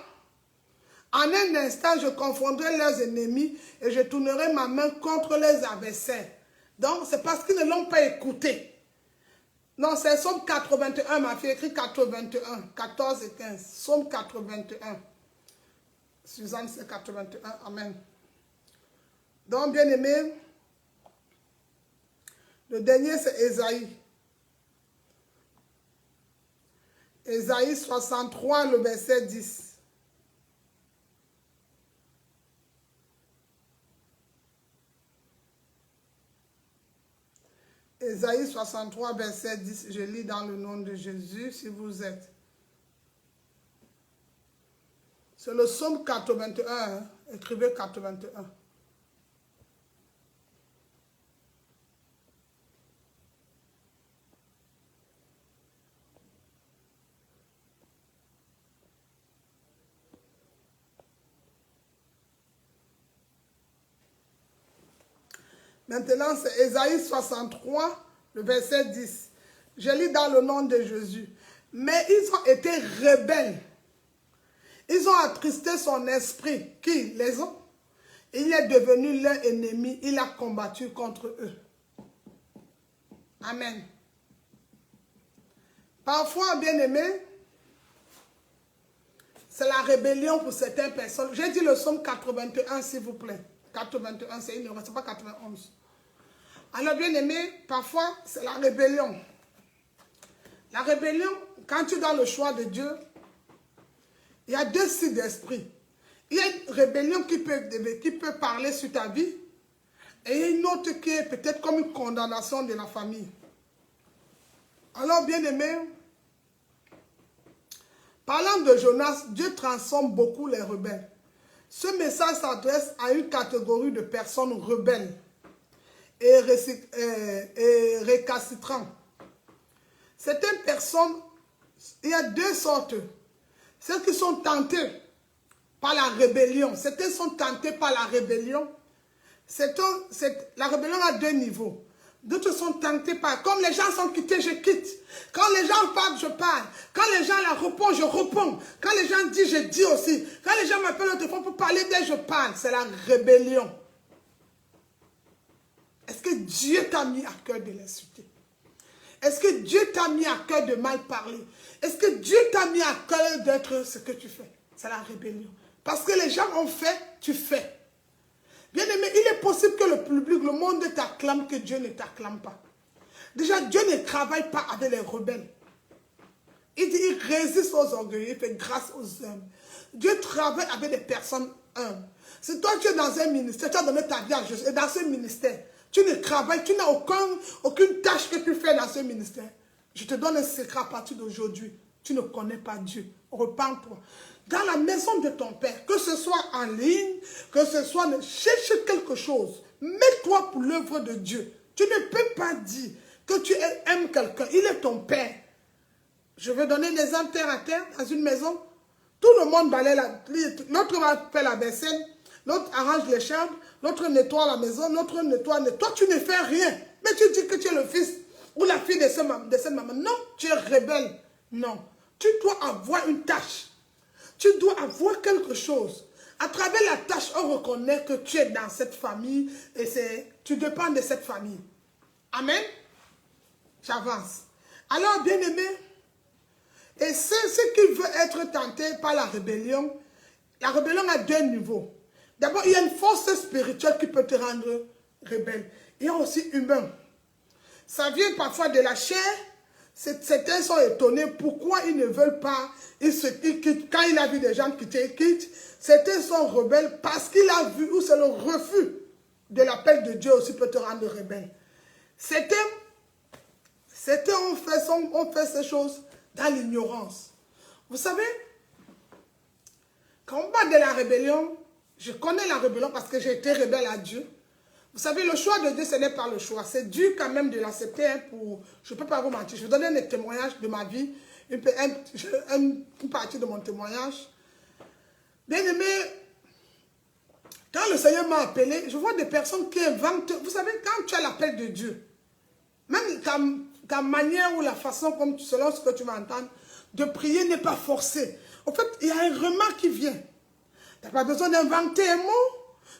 en un instant, je confondrai leurs ennemis et je tournerai ma main contre les adversaires. Donc, c'est parce qu'ils ne l'ont pas écouté. Non, c'est Psaume 81, ma fille écrit 81, 14 et 15. Psaume 81. Suzanne, c'est 81. Amen. Donc, bien aimé, le dernier, c'est Ésaïe. Ésaïe 63, le verset 10. Ésaïe 63, verset 10. Je lis dans le nom de Jésus, si vous êtes. C'est le psaume 81. Hein? Écrivez 81. Maintenant, c'est Ésaïe 63, le verset 10. Je lis dans le nom de Jésus. Mais ils ont été rebelles. Ils ont attristé son esprit. Qui? Les hommes. Il est devenu leur ennemi. Il a combattu contre eux. Amen. Parfois, bien-aimés, c'est la rébellion pour certaines personnes. J'ai dit le psaume 81, s'il vous plaît. 81, c'est une erreur, c'est pas 91. Alors, bien-aimés, parfois, c'est la rébellion. La rébellion, quand tu es dans le choix de Dieu, il y a 2 styles d'esprit. Il y a une rébellion qui peut parler sur ta vie et une autre qui est peut-être comme une condamnation de la famille. Alors, bien-aimés, parlant de Jonas, Dieu transforme beaucoup les rebelles. Ce message s'adresse à une catégorie de personnes rebelles et récalcitrantes. Certaines personnes, il y a 2 sortes. Celles qui sont tentées par la rébellion. Certaines sont tentées par la rébellion. La rébellion a 2 niveaux. D'autres sont tentés par, comme les gens sont quittés, je quitte. Quand les gens parlent, je parle. Quand les gens la répondent, je réponds. Quand les gens disent, je dis aussi. Quand les gens m'appellent au téléphone pour parler d'eux, je parle. C'est la rébellion. Est-ce que Dieu t'a mis à cœur de l'insulter? Est-ce que Dieu t'a mis à cœur de mal parler? Est-ce que Dieu t'a mis à cœur d'être ce que tu fais? C'est la rébellion. Parce que les gens ont fait, tu fais. Bien aimé, il est possible que le public, le monde t'acclame, que Dieu ne t'acclame pas. Déjà, Dieu ne travaille pas avec les rebelles. Il dit, il résiste aux orgueilleux, il fait grâce aux hommes. Dieu travaille avec des personnes humbles. Si toi, tu es dans un ministère, tu as donné ta vie à Jésus, et dans ce ministère, tu ne travailles, tu n'as aucune tâche que tu fais dans ce ministère. Je te donne un secret à partir d'aujourd'hui. Tu ne connais pas Dieu. Repends-toi. Dans la maison de ton Père, que ce soit en ligne, que ce soit, cherche quelque chose. Mets-toi pour l'œuvre de Dieu. Tu ne peux pas dire que tu aimes quelqu'un. Il est ton Père. Je vais donner des exemples terre à terre dans une maison. Tout le monde balaye l'autre va faire la vaisselle, l'autre arrange les chambres, l'autre nettoie la maison, l'autre nettoie. Toi, tu ne fais rien. Mais tu dis que tu es le fils ou la fille de cette maman. Non, tu es rebelle. Non. Tu dois avoir une tâche. Tu dois avoir quelque chose. À travers la tâche, on reconnaît que tu es dans cette famille et tu dépends de cette famille. Amen. J'avance. Alors, bien-aimé, et ce qui veut être tenté par la rébellion a deux niveaux. D'abord, il y a une force spirituelle qui peut te rendre rebelle. Il y a aussi humain. Ça vient parfois de la chair. Certains sont étonnés pourquoi ils ne veulent pas, ils quittent. Quand il a vu des gens quitter, ils quittent. Certains sont rebelles parce qu'il a vu, ou c'est le refus de l'appel de Dieu aussi peut te rendre rebelle. Certains ont fait ces choses dans l'ignorance. Vous savez, quand on parle de la rébellion, je connais la rébellion parce que j'ai été rebelle à Dieu. Vous savez, le choix de Dieu, ce n'est pas le choix. C'est dur quand même de l'accepter. Je ne peux pas vous mentir. Je vais donner un témoignage de ma vie, une partie de mon témoignage. Bien aimé, quand le Seigneur m'a appelé, je vois des personnes qui inventent. Vous savez, quand tu as l'appel de Dieu, même ta manière ou la façon, selon ce que tu vas entendre, de prier n'est pas forcée. En fait, il y a un remarque qui vient. Tu n'as pas besoin d'inventer un mot.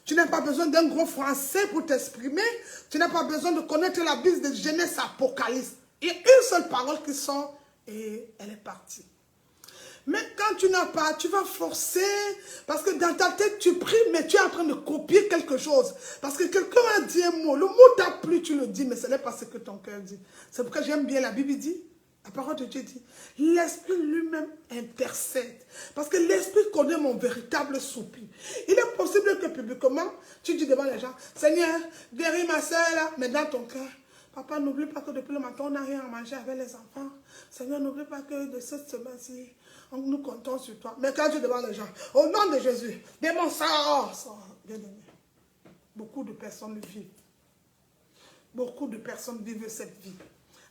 Tu n'as pas besoin d'un gros français pour t'exprimer. Tu n'as pas besoin de connaître la Bible de Genèse à Apocalypse. Il y a une seule parole qui sort et elle est partie. Mais quand tu n'as pas, tu vas forcer. Parce que dans ta tête, tu pries, mais tu es en train de copier quelque chose. Parce que quelqu'un a dit un mot. Le mot t'a plu, tu le dis, mais ce n'est pas ce que ton cœur dit. C'est pourquoi j'aime bien la Bible dit. La parole de Dieu dit, l'Esprit lui-même intercède. Parce que l'Esprit connaît mon véritable soupir. Il est possible que publiquement, tu dis devant les gens, Seigneur, guéris ma soeur là, mais dans ton cœur, papa, n'oublie pas que depuis le matin, on n'a rien à manger avec les enfants. Seigneur, n'oublie pas que de cette semaine-ci, nous comptons sur toi. Mais quand tu es devant les gens, au nom de Jésus, démon, sort. Bien aimé. Beaucoup de personnes vivent. Beaucoup de personnes vivent cette vie.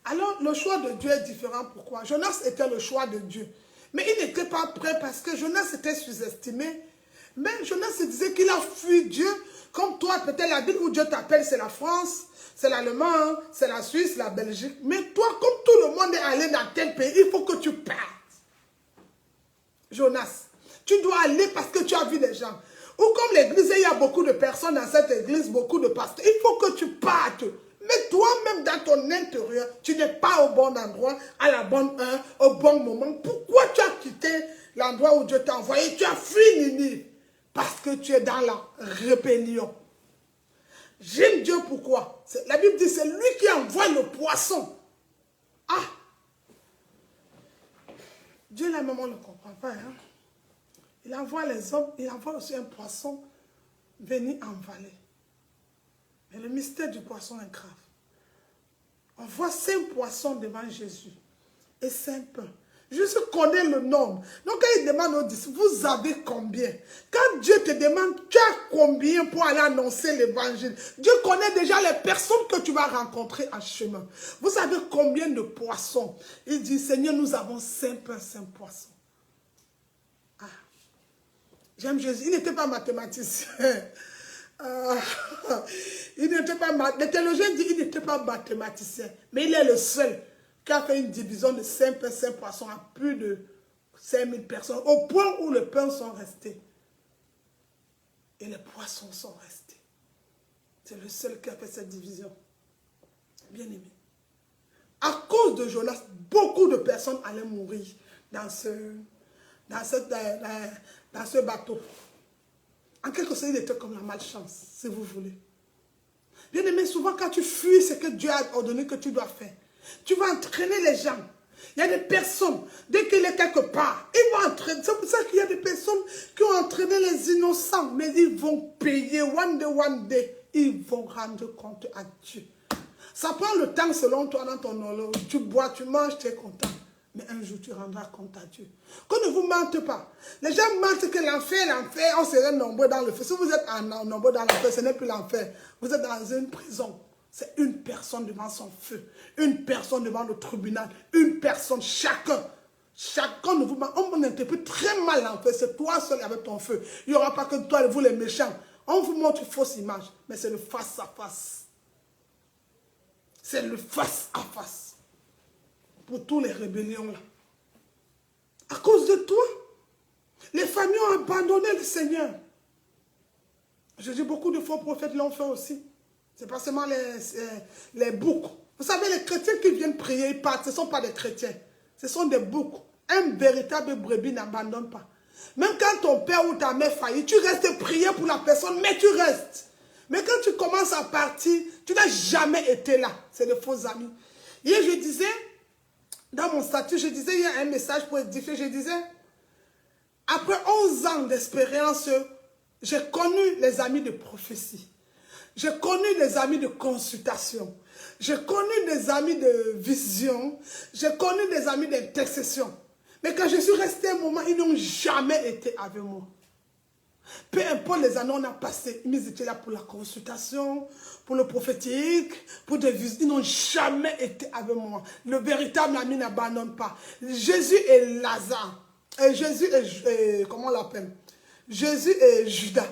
Alors, le choix de Dieu est différent. Pourquoi? Jonas était le choix de Dieu. Mais il n'était pas prêt parce que Jonas était sous-estimé. Mais Jonas se disait qu'il a fui Dieu. Comme toi, peut-être la ville où Dieu t'appelle, c'est la France, c'est l'Allemagne, c'est la Suisse, la Belgique. Mais toi, comme tout le monde est allé dans tel pays, il faut que tu partes. Jonas, tu dois aller parce que tu as vu des gens. Ou comme l'église, il y a beaucoup de personnes dans cette église, beaucoup de pasteurs. Il faut que tu partes. Mais toi-même, dans ton intérieur, tu n'es pas au bon endroit, à la bonne heure, au bon moment. Pourquoi tu as quitté l'endroit où Dieu t'a envoyé? Tu as fui Ninive. Parce que tu es dans la rébellion. J'aime Dieu pourquoi? La Bible dit, c'est lui qui envoie le poisson. Ah! Dieu, la maman ne comprend pas. Hein? Il envoie les hommes, il envoie aussi un poisson venir envaler. Mais le mystère du poisson est grave. On voit 5 poissons devant Jésus et 5 pains. Jésus connaît le nombre. Donc quand il demande aux disciples, vous avez combien? Quand Dieu te demande, tu as combien pour aller annoncer l'évangile? Dieu connaît déjà les personnes que tu vas rencontrer en chemin. Vous savez combien de poissons? Il dit, Seigneur, nous avons 5 pains, 5 poissons. Ah. J'aime Jésus. Il n'était pas mathématicien. Ah, il n'était pas, les théologiens disent qu'il n'était pas mathématicien, mais il est le seul qui a fait une division de 5 pains, 5 poissons à plus de 5000 personnes, au point où les pains sont restés et les poissons sont restés. C'est le seul qui a fait cette division. Bien aimé. À cause de Jonas, beaucoup de personnes allaient mourir dans ce bateau. En quelque sorte, il était comme la malchance, si vous voulez. Bien aimé, souvent quand tu fuis ce que Dieu a ordonné que tu dois faire, tu vas entraîner les gens. Il y a des personnes, dès qu'il est quelque part, ils vont entraîner. C'est pour ça qu'il y a des personnes qui ont entraîné les innocents, mais ils vont payer. One day, ils vont rendre compte à Dieu. Ça prend le temps selon toi dans ton horloge. Tu bois, tu manges, tu es content. Mais un jour, tu rendras compte à Dieu. Qu'on ne vous mente pas. Les gens mentent que l'enfer, on serait nombreux dans le feu. Si vous êtes nombreux dans l'enfer, ce n'est plus l'enfer. Vous êtes dans une prison. C'est une personne devant son feu. Une personne devant le tribunal. Une personne, chacun. Chacun ne vous ment. On interprète très mal l'enfer. C'est toi seul avec ton feu. Il n'y aura pas que toi et vous les méchants. On vous montre une fausse image. Mais c'est le face à face. C'est le face à face. Pour tous les rébellions là. À cause de toi, les familles ont abandonné le Seigneur. Je dis beaucoup de faux prophètes l'ont fait aussi. C'est pas seulement les boucs. Vous savez, les chrétiens qui viennent prier, ils partent. Ce ne sont pas des chrétiens. Ce sont des boucs. Un véritable brebis n'abandonne pas. Même quand ton père ou ta mère faillit, tu restes prier pour la personne, mais tu restes. Mais quand tu commences à partir, tu n'as jamais été là. C'est de faux amis. Hier, je disais, dans mon statut, je disais, il y a un message pour édifier, je disais, après 11 ans d'expérience, j'ai connu les amis de prophétie. J'ai connu les amis de consultation. J'ai connu des amis de vision. J'ai connu des amis d'intercession. Mais quand je suis resté un moment, ils n'ont jamais été avec moi. Peu importe les années on a passées, ils étaient là pour la consultation, pour le prophétique, pour des visites. Ils n'ont jamais été avec moi. Le véritable ami n'abandonne pas. Jésus et Lazare. Et Jésus et comment on l'appelle? Jésus et Judas.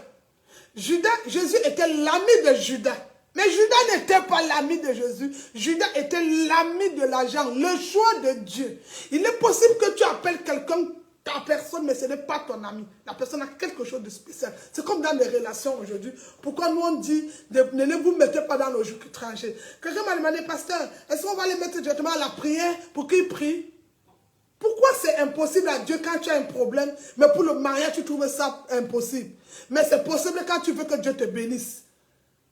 Jésus était l'ami de Judas. Mais Judas n'était pas l'ami de Jésus. Judas était l'ami de l'argent, le choix de Dieu. Il est possible que tu appelles quelqu'un, ta personne, mais ce n'est pas ton ami. La personne a quelque chose de spécial. C'est comme dans les relations aujourd'hui. Pourquoi nous on dit, ne vous mettez pas dans le joug étranger. Quelqu'un m'a demandé, pasteur, est-ce qu'on va les mettre directement à la prière pour qu'ils prient? Pourquoi c'est impossible à Dieu quand tu as un problème, mais pour le mariage, tu trouves ça impossible? Mais c'est possible quand tu veux que Dieu te bénisse.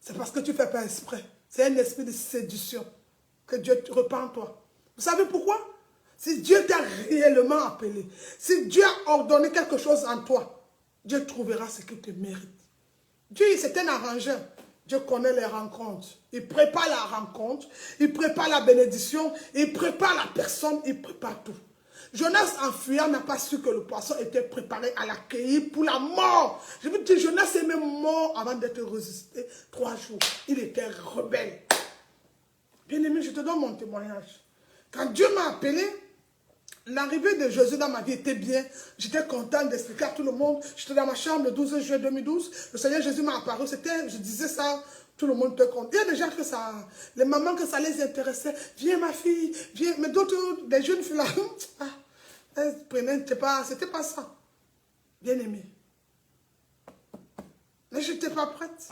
C'est parce que tu ne fais pas exprès. C'est un esprit de séduction. Que Dieu te repent en toi. Vous savez pourquoi? Si Dieu t'a réellement appelé, si Dieu a ordonné quelque chose en toi, Dieu trouvera ce qu'il te mérite. Dieu, c'est un arrangeur. Dieu connaît les rencontres. Il prépare la rencontre, il prépare la bénédiction, il prépare la personne, il prépare tout. Jonas, en fuyant, n'a pas su que le poisson était préparé à l'accueillir pour la mort. Je veux dire, Jonas est même mort avant d'être ressuscité 3 jours. Il était rebelle. Bien aimé, je te donne mon témoignage. Quand Dieu m'a appelé, l'arrivée de Jésus dans ma vie était bien. J'étais content d'expliquer à tout le monde. J'étais dans ma chambre le 12 juillet 2012. Le Seigneur Jésus m'a apparu. Je disais ça. Tout le monde te compte. Il y a des gens que ça, les mamans que ça les intéressait. Viens ma fille, viens. Mais d'autres, des jeunes filles là, elles prenaient, c'était pas ça. Bien aimé. Mais je n'étais pas prête.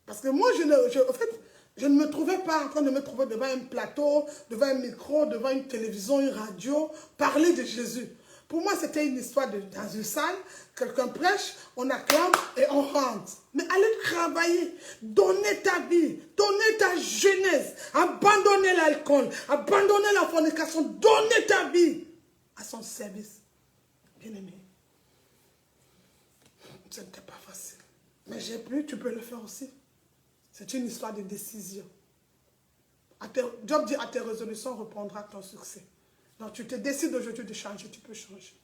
Parce que moi, en fait, je ne me trouvais pas en train de me trouver devant un plateau, devant un micro, devant une télévision, une radio, parler de Jésus. Pour moi, c'était une histoire dans une salle, quelqu'un prêche, on acclame et on rentre. Mais aller travailler, donner ta vie, donner ta jeunesse, abandonner l'alcool, abandonner la fornication, donner ta vie à son service. Bien aimé, ce n'était pas facile. Mais j'ai pu, tu peux le faire aussi. C'est une histoire de décision. Job dit, à tes résolutions reprendra ton succès. Donc tu te décides aujourd'hui de changer, tu peux changer.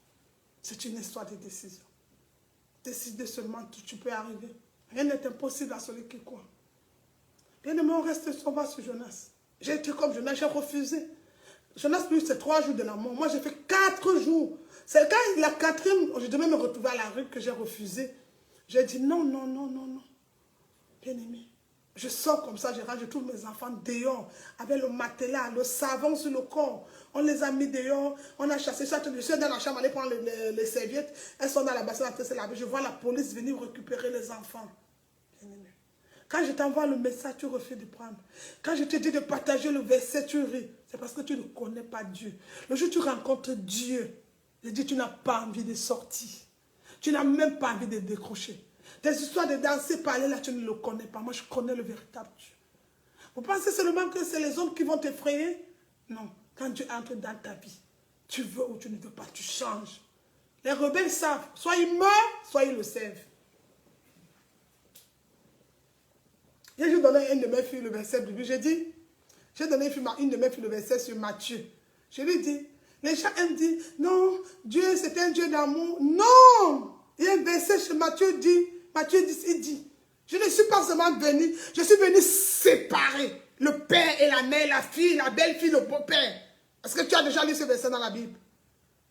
C'est une histoire de décision. Décider seulement, tu peux arriver. Rien n'est impossible à celui qui croit. Bien aimé, on reste sur Jonas. J'ai été comme Jonas, j'ai refusé. Jonas, lui, c'est 3 jours de la mort. Moi, j'ai fait 4 jours. C'est quand la 4e, je devais me retrouver à la rue que j'ai refusé. J'ai dit non, non, non, non, non. Bien-aimé. Je sors comme ça, je range tous mes enfants dehors, avec le matelas, le savon sur le corps. On les a mis dehors, on a chassé ça. Je suis dans la chambre, aller prendre les serviettes. Elles sont dans la bassine, en train de se laver. Je vois la police venir récupérer les enfants. Bien-aimé. Quand je t'envoie le message, tu refuses de prendre. Quand je te dis de partager le verset, tu ris. C'est parce que tu ne connais pas Dieu. Le jour où tu rencontres Dieu, je dis, tu n'as pas envie de sortir. Tu n'as même pas envie de décrocher. Des histoires de danser, parler là, tu ne le connais pas. Moi, je connais le véritable Dieu. Vous pensez seulement que c'est les hommes qui vont t'effrayer? Non. Quand Dieu entre dans ta vie, tu veux ou tu ne veux pas, tu changes. Les rebelles savent. Soit ils meurent, soit ils le savent. J'ai donné à une de mes filles le verset biblique. J'ai dit, j'ai donné à une de mes filles le verset sur Matthieu. Je lui ai dit, les gens aiment dire, non, Dieu c'est un Dieu d'amour. Non! Il y a un verset chez Matthieu dit, il dit, je ne suis pas seulement venu, je suis venu séparer le père et la mère, la fille, la belle-fille, le beau-père. Est-ce que tu as déjà lu ce verset dans la Bible?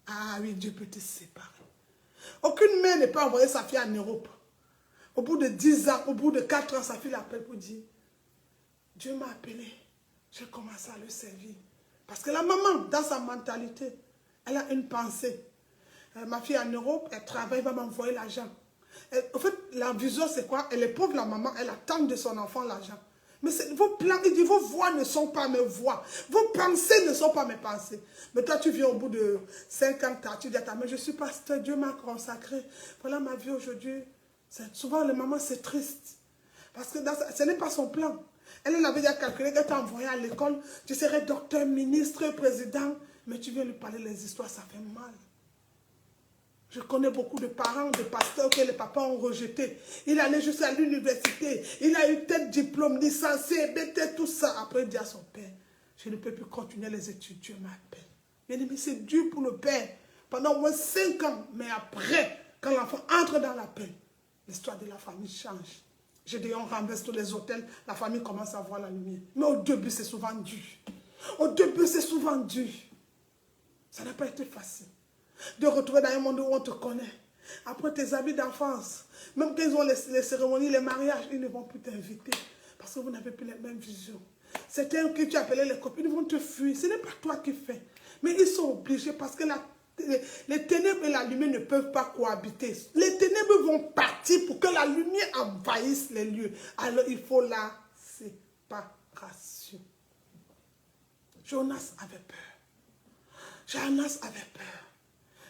Ah oui, Dieu peut te séparer. Aucune mère ne peut envoyer sa fille en Europe. Au bout de 10 ans, au bout de 4 ans, sa fille l'appelle pour dire, Dieu m'a appelé, j'ai commencé à le servir. Parce que la maman, dans sa mentalité, elle a une pensée. Ma fille en Europe, elle travaille, elle va m'envoyer l'argent. En fait, la vision, c'est quoi? Elle est pauvre, la maman, elle attend de son enfant l'argent. Mais vos plans, il dit, vos voix ne sont pas mes voix. Vos pensées ne sont pas mes pensées. Mais toi, tu viens au bout de 5 ans, tu dis à ta mère, je suis pasteur, Dieu m'a consacré. Voilà ma vie aujourd'hui. Souvent, les mamans, c'est triste. Parce que ce n'est pas son plan. Elle avait déjà calculé qu'elle t'a envoyé à l'école, tu serais docteur, ministre, président. Mais tu viens lui parler les histoires, ça fait mal. Je connais beaucoup de parents, de pasteurs que les papas ont rejetés. Il allait jusqu'à l'université. Il a eu tel diplôme, licencié, BT, tout ça. Après, il dit à son père, je ne peux plus continuer les études, Dieu m'appelle. Bien aimé, c'est dur pour le père. Pendant au moins 5 ans. Mais après, quand l'enfant entre dans l'appel, l'histoire de la famille change. Je dis, on renverse tous les hôtels, la famille commence à voir la lumière. Mais au début, c'est souvent dur. Au début, c'est souvent dur. Ça n'a pas été facile. De retrouver dans un monde où on te connaît. Après tes amis d'enfance, même quand ils ont les cérémonies, les mariages, ils ne vont plus t'inviter. Parce que vous n'avez plus les mêmes visions. Certains que tu appelais les copines vont te fuir. Ce n'est pas toi qui fais. Mais ils sont obligés parce que les ténèbres et la lumière ne peuvent pas cohabiter. Les ténèbres vont partir pour que la lumière envahisse les lieux. Alors il faut la séparation. Jonas avait peur. Jonas avait peur.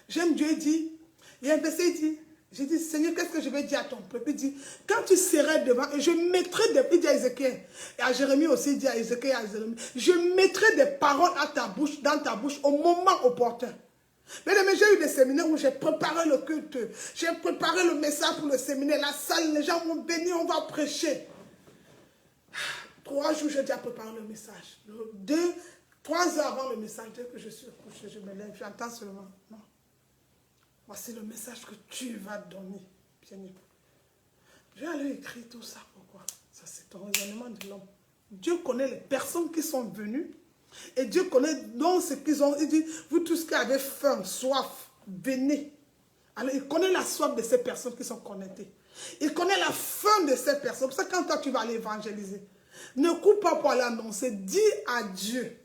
J'aime Dieu, il dit, il y a un verset, il dit, j'ai dit, Seigneur, qu'est-ce que je vais dire à ton peuple? Il dit, quand tu serais devant, et je mettrai des, il dit à Ézéchiel, et à Jérémie aussi, il dit à Ézéchiel et à Jérémie, je mettrai des paroles à ta bouche, dans ta bouche, au moment opportun. Mais j'ai eu des séminaires où j'ai préparé le culte, j'ai préparé le message pour le séminaire, la salle, les gens vont bénir, on va prêcher. 3 jours, j'ai déjà préparé le message. 3 heures avant le message, dès que je suis couché, je me lève, j'entends seulement, non. Voici le message que tu vas donner, bien-aimé. Je vais aller écrire tout ça. Pourquoi? Ça, c'est un raisonnement de l'homme. Dieu connaît les personnes qui sont venues. Et Dieu connaît donc ce qu'ils ont. Il dit, vous tous qui avez faim, soif, venez. Alors, il connaît la soif de ces personnes qui sont connectées. Il connaît la faim de ces personnes. C'est pour ça que quand toi, tu vas aller évangéliser, ne cours pas pour aller annoncer. Dis à Dieu.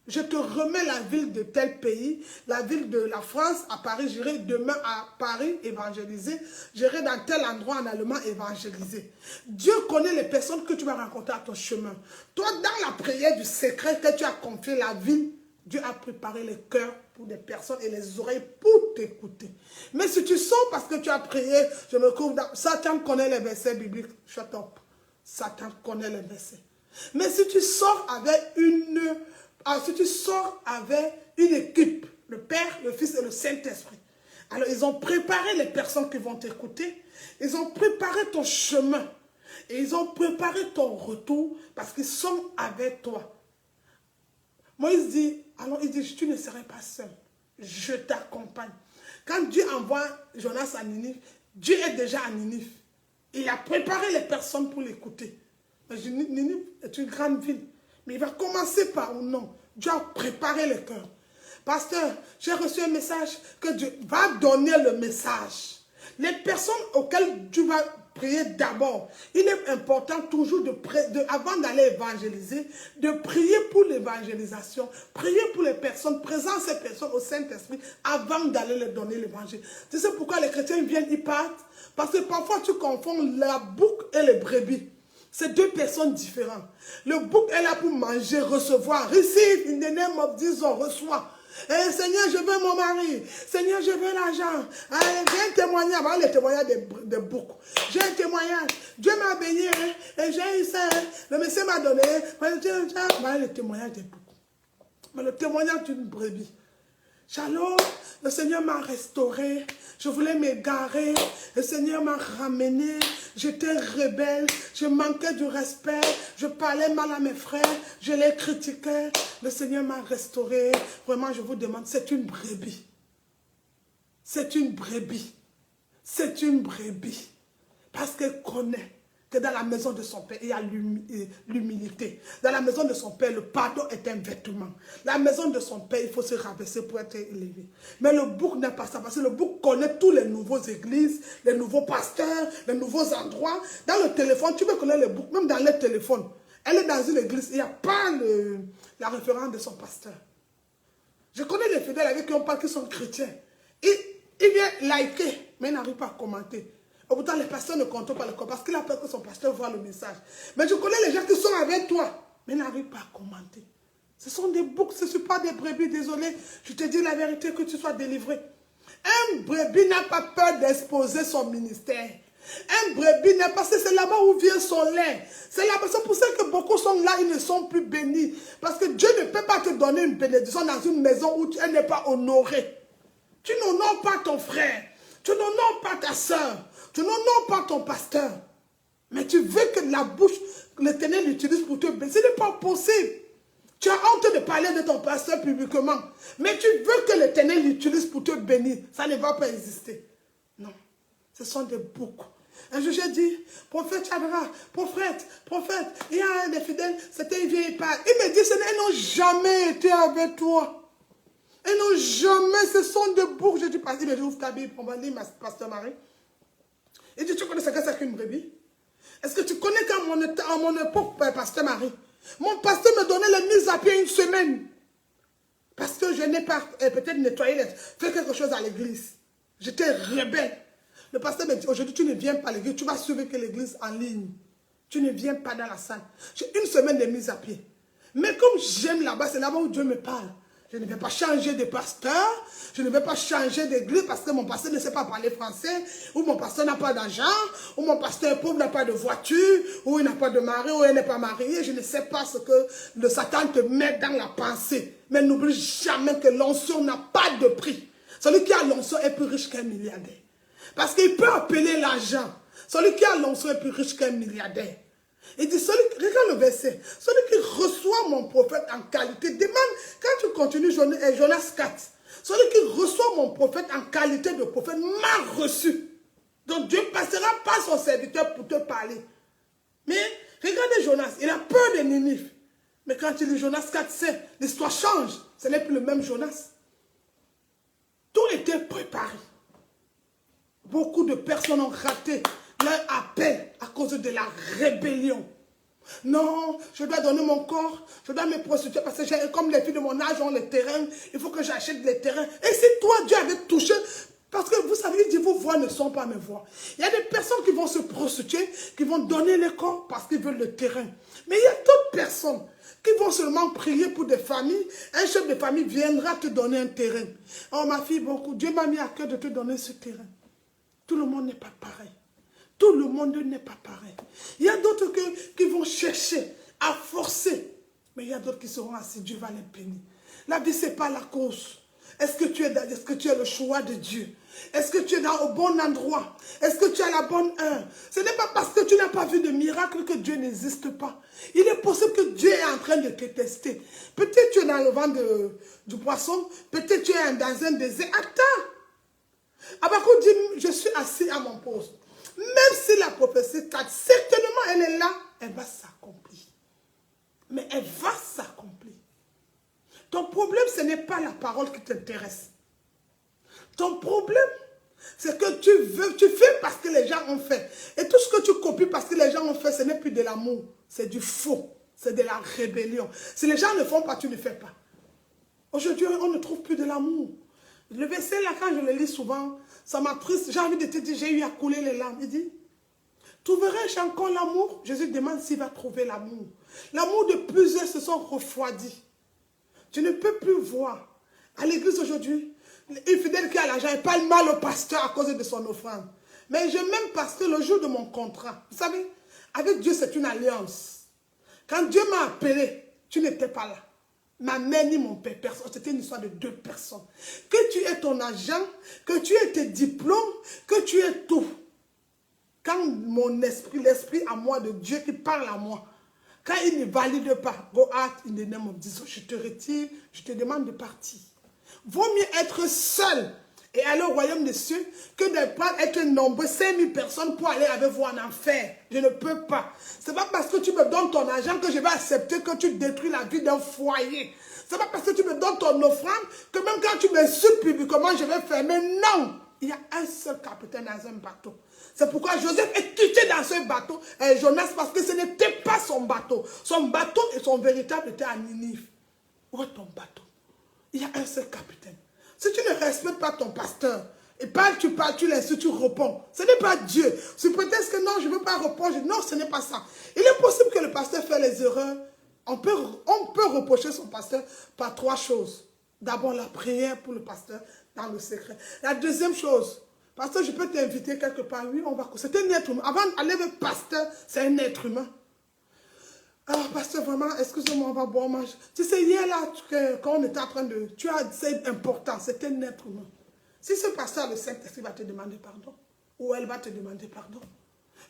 Je te remets la ville de tel pays, la ville de la France, à Paris, j'irai demain à Paris évangéliser, j'irai dans tel endroit en Allemagne évangéliser. Dieu connaît les personnes que tu vas rencontrer à ton chemin. Toi, dans la prière du secret que tu as confié la ville, Dieu a préparé les cœurs pour des personnes et les oreilles pour t'écouter. Mais si tu sors parce que tu as prié, je me trouve dans... Satan connaît les versets bibliques, shut up. Satan connaît les versets. Mais si tu sors avec si tu sors avec une équipe, le Père, le Fils et le Saint-Esprit, alors ils ont préparé les personnes qui vont t'écouter, ils ont préparé ton chemin, et ils ont préparé ton retour parce qu'ils sont avec toi. Moïse dit, alors il dit, tu ne serais pas seul, je t'accompagne. Quand Dieu envoie Jonas à Ninive, Dieu est déjà à Ninive. Il a préparé les personnes pour l'écouter. Ninive est une grande ville. Mais il va commencer par un nom. Dieu a préparé le cœur. Pasteur, j'ai reçu un message que Dieu va donner le message. Les personnes auxquelles tu vas prier d'abord, il est important toujours avant d'aller évangéliser, de prier pour l'évangélisation, prier pour les personnes, présenter ces personnes au Saint-Esprit avant d'aller leur donner l'évangile. Tu sais pourquoi les chrétiens viennent, ils partent? Parce que parfois tu confonds la bouc et les brebis. C'est deux personnes différentes. Le bouc est là pour manger, recevoir. Receive in the name of Jesus, reçoit. Eh, Seigneur, je veux mon mari. Seigneur, je veux l'argent. J'ai un témoignage. Voilà le témoignage des boucs. J'ai un témoignage. Dieu m'a béni. Et j'ai eu ça. Le Messie m'a donné. Voilà le témoignage des boucs. Mais le témoignage d'une brebis. Shalom, le Seigneur m'a restauré, je voulais m'égarer, le Seigneur m'a ramené, j'étais rebelle, je manquais du respect, je parlais mal à mes frères, je les critiquais, le Seigneur m'a restauré. Vraiment, je vous demande, c'est une brebis. C'est une brebis. C'est une brebis. Parce qu'elle connaît que dans la maison de son père, il y a l'humilité. Dans la maison de son père, le pardon est un vêtement. La maison de son père, il faut se rabaisser pour être élevé. Mais le bouc n'a pas ça, parce que le bouc connaît tous les nouveaux églises, les nouveaux pasteurs, les nouveaux endroits. Dans le téléphone, tu peux connaître le bouc, même dans le téléphone. Elle est dans une église, il n'y a pas la référence de son pasteur. Je connais les fidèles avec qui on parle qui sont chrétiens. Il vient liker, mais il n'arrive pas à commenter. Pourtant, les pasteurs ne comptent pas le corps parce qu'il a peur que son pasteur voit le message. Mais je connais les gens qui sont avec toi, mais n'arrivent pas à commenter. Ce sont des boucs, ce ne sont pas des brebis, désolé. Je te dis la vérité, que tu sois délivré. Un brebis n'a pas peur d'exposer son ministère. Un brebis n'a pas, parce que c'est là-bas où vient son lait. C'est là-bas, c'est pour ça que beaucoup sont là, ils ne sont plus bénis. Parce que Dieu ne peut pas te donner une bénédiction dans une maison où elle n'est pas honorée. Tu n'honores pas ton frère. Tu n'honores pas ta soeur. Tu n'honores pas ton pasteur. Mais tu veux que la bouche, l'Éternel l'utilise pour te bénir. Ce n'est pas possible. Tu as honte de parler de ton pasteur publiquement. Mais tu veux que l'Éternel l'utilise pour te bénir. Ça ne va pas exister. Non. Ce sont des boucs. Un jour, j'ai dit, prophète Chadra, prophète, il y a des fidèles, c'était une vieille part. Il me dit, elles n'ont jamais été avec toi. Elles n'ont jamais, ce sont des boucs. Je dis, il me dit, ouvre ta Bible, on va lire pasteur Marie. Il dit, tu connais ce que c'est qu'une brebis? Est-ce que tu connais qu'à mon époque, pasteur Marie, mon pasteur me donnait les mises à pied une semaine. Parce que je n'ai pas peut-être nettoyé, fait quelque chose à l'église. J'étais rebelle. Le pasteur me dit, aujourd'hui, tu ne viens pas à l'église, tu vas suivre que l'église en ligne. Tu ne viens pas dans la salle. J'ai une semaine de mise à pied. Mais comme j'aime là-bas, c'est là-bas où Dieu me parle. Je ne vais pas changer de pasteur, je ne vais pas changer d'église parce que mon pasteur ne sait pas parler français, ou mon pasteur n'a pas d'argent, ou mon pasteur pauvre n'a pas de voiture, ou il n'a pas de mari, ou il n'est pas marié. Je ne sais pas ce que le Satan te met dans la pensée. Mais n'oublie jamais que l'onction n'a pas de prix. Celui qui a l'onction est plus riche qu'un milliardaire. Parce qu'il peut appeler l'argent. Celui qui a l'onction est plus riche qu'un milliardaire. Il dit, regarde le verset, celui qui reçoit mon prophète en qualité, demande, quand tu continues Jonas 4, celui qui reçoit mon prophète en qualité de prophète m'a reçu. Donc Dieu passera par son serviteur pour te parler. Mais regardez Jonas, il a peur de Ninive. Mais quand il lit Jonas 4, l'histoire change. Ce n'est plus le même Jonas. Tout était préparé. Beaucoup de personnes ont raté leur appel à cause de la rébellion. Non, je dois donner mon corps, je dois me prostituer parce que comme les filles de mon âge ont les terrains, il faut que j'achète les terrains. Et si toi, Dieu avait touché, parce que vous savez, il dit, vos voix ne sont pas mes voix. Il y a des personnes qui vont se prostituer, qui vont donner le corps parce qu'ils veulent le terrain. Mais il y a d'autres personnes qui vont seulement prier pour des familles. Un chef de famille viendra te donner un terrain. Oh ma fille, beaucoup, Dieu m'a mis à cœur de te donner ce terrain. Tout le monde n'est pas pareil. Tout le monde n'est pas pareil. Il y a d'autres qui vont chercher à forcer. Mais il y a d'autres qui seront assis. Dieu va les bénir. La vie, ce n'est pas la course. Est-ce que tu es le choix de Dieu? Est-ce que tu es au bon endroit? Est-ce que tu as la bonne heure? Ce n'est pas parce que tu n'as pas vu de miracle que Dieu n'existe pas. Il est possible que Dieu est en train de te tester. Peut-être tu es dans le ventre du poisson. Peut-être tu es dans un désert. Attends. Habakkuk dit, je suis assis à mon poste. Même si la prophétie tarde, certainement elle est là, elle va s'accomplir. Mais elle va s'accomplir. Ton problème, ce n'est pas la parole qui t'intéresse. Ton problème, C'est que tu veux, tu fais parce que les gens ont fait. Et tout ce que tu copies parce que les gens ont fait, ce n'est plus de l'amour. C'est du faux. C'est de la rébellion. Si les gens ne font pas, tu ne fais pas. Aujourd'hui, on ne trouve plus de l'amour. Le verset là, quand je le lis souvent, ça m'attriste. J'ai envie de te dire, j'ai eu à couler les larmes. Il dit, trouverai-je encore l'amour? Jésus demande s'il va trouver l'amour. L'amour de plusieurs se sont refroidis. Tu ne peux plus voir. À l'église aujourd'hui, une fidèle qui a l'argent, elle parle mal au pasteur à cause de son offrande. Mais je m'aime parce que le jour de mon contrat, vous savez, avec Dieu, c'est une alliance. Quand Dieu m'a appelé, tu n'étais pas là. Ma mère ni mon père, personne. C'était une histoire de 2 personnes. Que tu aies ton argent, que tu aies tes diplômes, que tu aies tout. Quand mon esprit, l'esprit à moi de Dieu qui parle à moi, quand il ne valide pas, go out in the name of Jesus, je te retire, je te demande de partir. Vaut mieux être seul et aller au royaume des cieux que de pas être nombreux, 5000 personnes pour aller avec vous en enfer. Je ne peux pas. Ce n'est pas parce que tu me donnes ton argent que je vais accepter que tu détruis la vie d'un foyer. Ce n'est pas parce que tu me donnes ton offrande que même quand tu m'insultes publiquement, je vais fermer. Non! Il y a un seul capitaine dans un bateau. C'est pourquoi Joseph est quitté dans ce bateau et Jonas parce que ce n'était pas son bateau. Son bateau et son véritable était à Ninive. Où est ton bateau? Il y a un seul capitaine. Si tu ne respectes pas ton pasteur, et tu l'insultes, tu réponds. Ce n'est pas Dieu. Si peut-être que non, je ne veux pas répondre. Non, ce n'est pas ça. Il est possible que le pasteur fasse les erreurs. On peut reprocher son pasteur par 3 choses. D'abord, la prière pour le pasteur dans le secret. La deuxième chose, pasteur, je peux t'inviter quelque part. Oui, on va. C'est un être humain. Avant d'aller avec pasteur, c'est un être humain. Alors, pasteur, vraiment, excusez-moi, on va boire, manger. Tu sais, hier, là, quand on était en train de... c'est important, c'est un être humain. Si ce pasteur, le Saint-Esprit, va te demander pardon, ou elle va te demander pardon.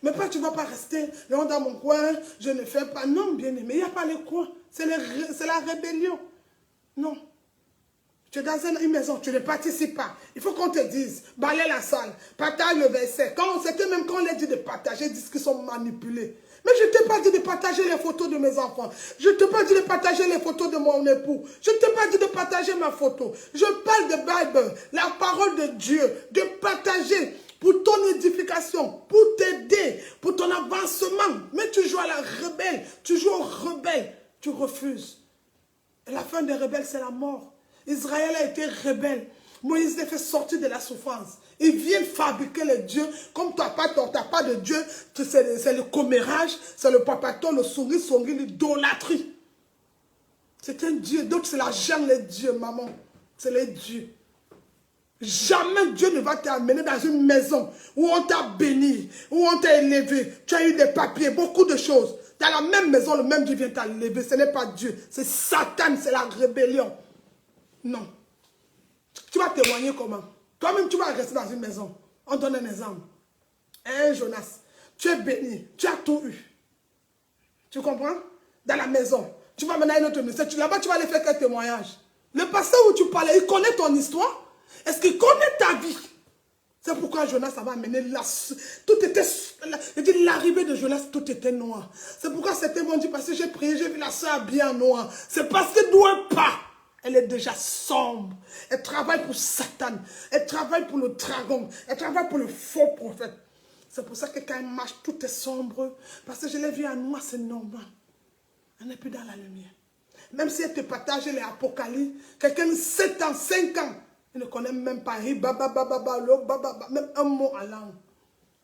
Mais pas, tu ne vas pas rester là dans mon coin, je ne fais pas. Non, bien aimé, il n'y a pas les coins. C'est la rébellion. Non. Tu es dans une maison, tu ne participes pas. Il faut qu'on te dise, balaye la salle, partage le verset. C'était même quand on leur dit de partager, ils disent qu'ils sont manipulés. Mais je ne t'ai pas dit de partager les photos de mes enfants. Je ne t'ai pas dit de partager les photos de mon époux. Je ne t'ai pas dit de partager ma photo. Je parle de Bible, la parole de Dieu, de partager pour ton édification, pour t'aider, pour ton avancement. Mais tu joues à la rebelle, tu joues au rebelle, tu refuses. Et la fin des rebelles, c'est la mort. Israël a été rebelle. Moïse les fait sortir de la souffrance. Ils viennent fabriquer les dieux. Comme tu n'as pas de Dieu, c'est le commérage, c'est le papaton, le souris, l'idolâtrie. C'est un Dieu. D'autres, c'est la jambe, les dieux, maman. C'est les dieux. Jamais Dieu ne va t'amener dans une maison où on t'a béni, où on t'a élevé. Tu as eu des papiers, beaucoup de choses. Dans la même maison, le même Dieu vient t'élever. Ce n'est pas Dieu. C'est Satan, c'est la rébellion. Non. Tu vas témoigner comment? Toi-même, tu vas rester dans une maison. On donne un exemple. Jonas, tu es béni, tu as tout eu. Tu comprends? Dans la maison. Tu vas mener à une autre maison. Là-bas, tu vas aller faire quel témoignage? Le pasteur où tu parlais, il connaît ton histoire? Est-ce qu'il connaît ta vie? C'est pourquoi Jonas, ça va amener tout était... L'arrivée de Jonas, tout était noir. C'est pourquoi c'était mon Dieu, parce que j'ai prié, j'ai vu la soeur bien noire. C'est parce qu'elle ne doit pas. Elle est déjà sombre. Elle travaille pour Satan. Elle travaille pour le dragon. Elle travaille pour le faux prophète. C'est pour ça que quand elle marche, tout est sombre. Parce que je l'ai vu en noir, c'est normal. Elle n'est plus dans la lumière. Même si elle te partage les apocalypses, quelqu'un de 7 ans, 5 ans, il ne connaît même pas. Même un mot en langue.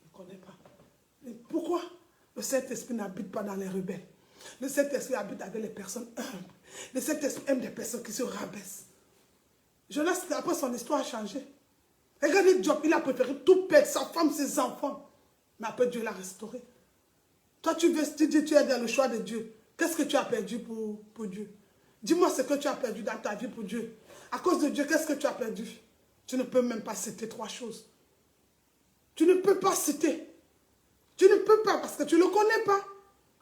Il ne connaît pas. Et pourquoi le Saint-Esprit n'habite pas dans les rebelles? Le Saint-Esprit habite avec les personnes humbles. Le Saint-Esprit aime des personnes qui se rabaissent. Jonas, après son histoire a changé. Regardez Job, il a préféré tout perdre, sa femme, ses enfants. Mais après Dieu l'a restauré. Toi, tu dis tu es dans le choix de Dieu. Qu'est-ce que tu as perdu pour Dieu? Dis-moi ce que tu as perdu dans ta vie pour Dieu. À cause de Dieu, qu'est-ce que tu as perdu? Tu ne peux même pas citer 3 choses. Tu ne peux pas citer. Tu ne peux pas parce que tu ne le connais pas.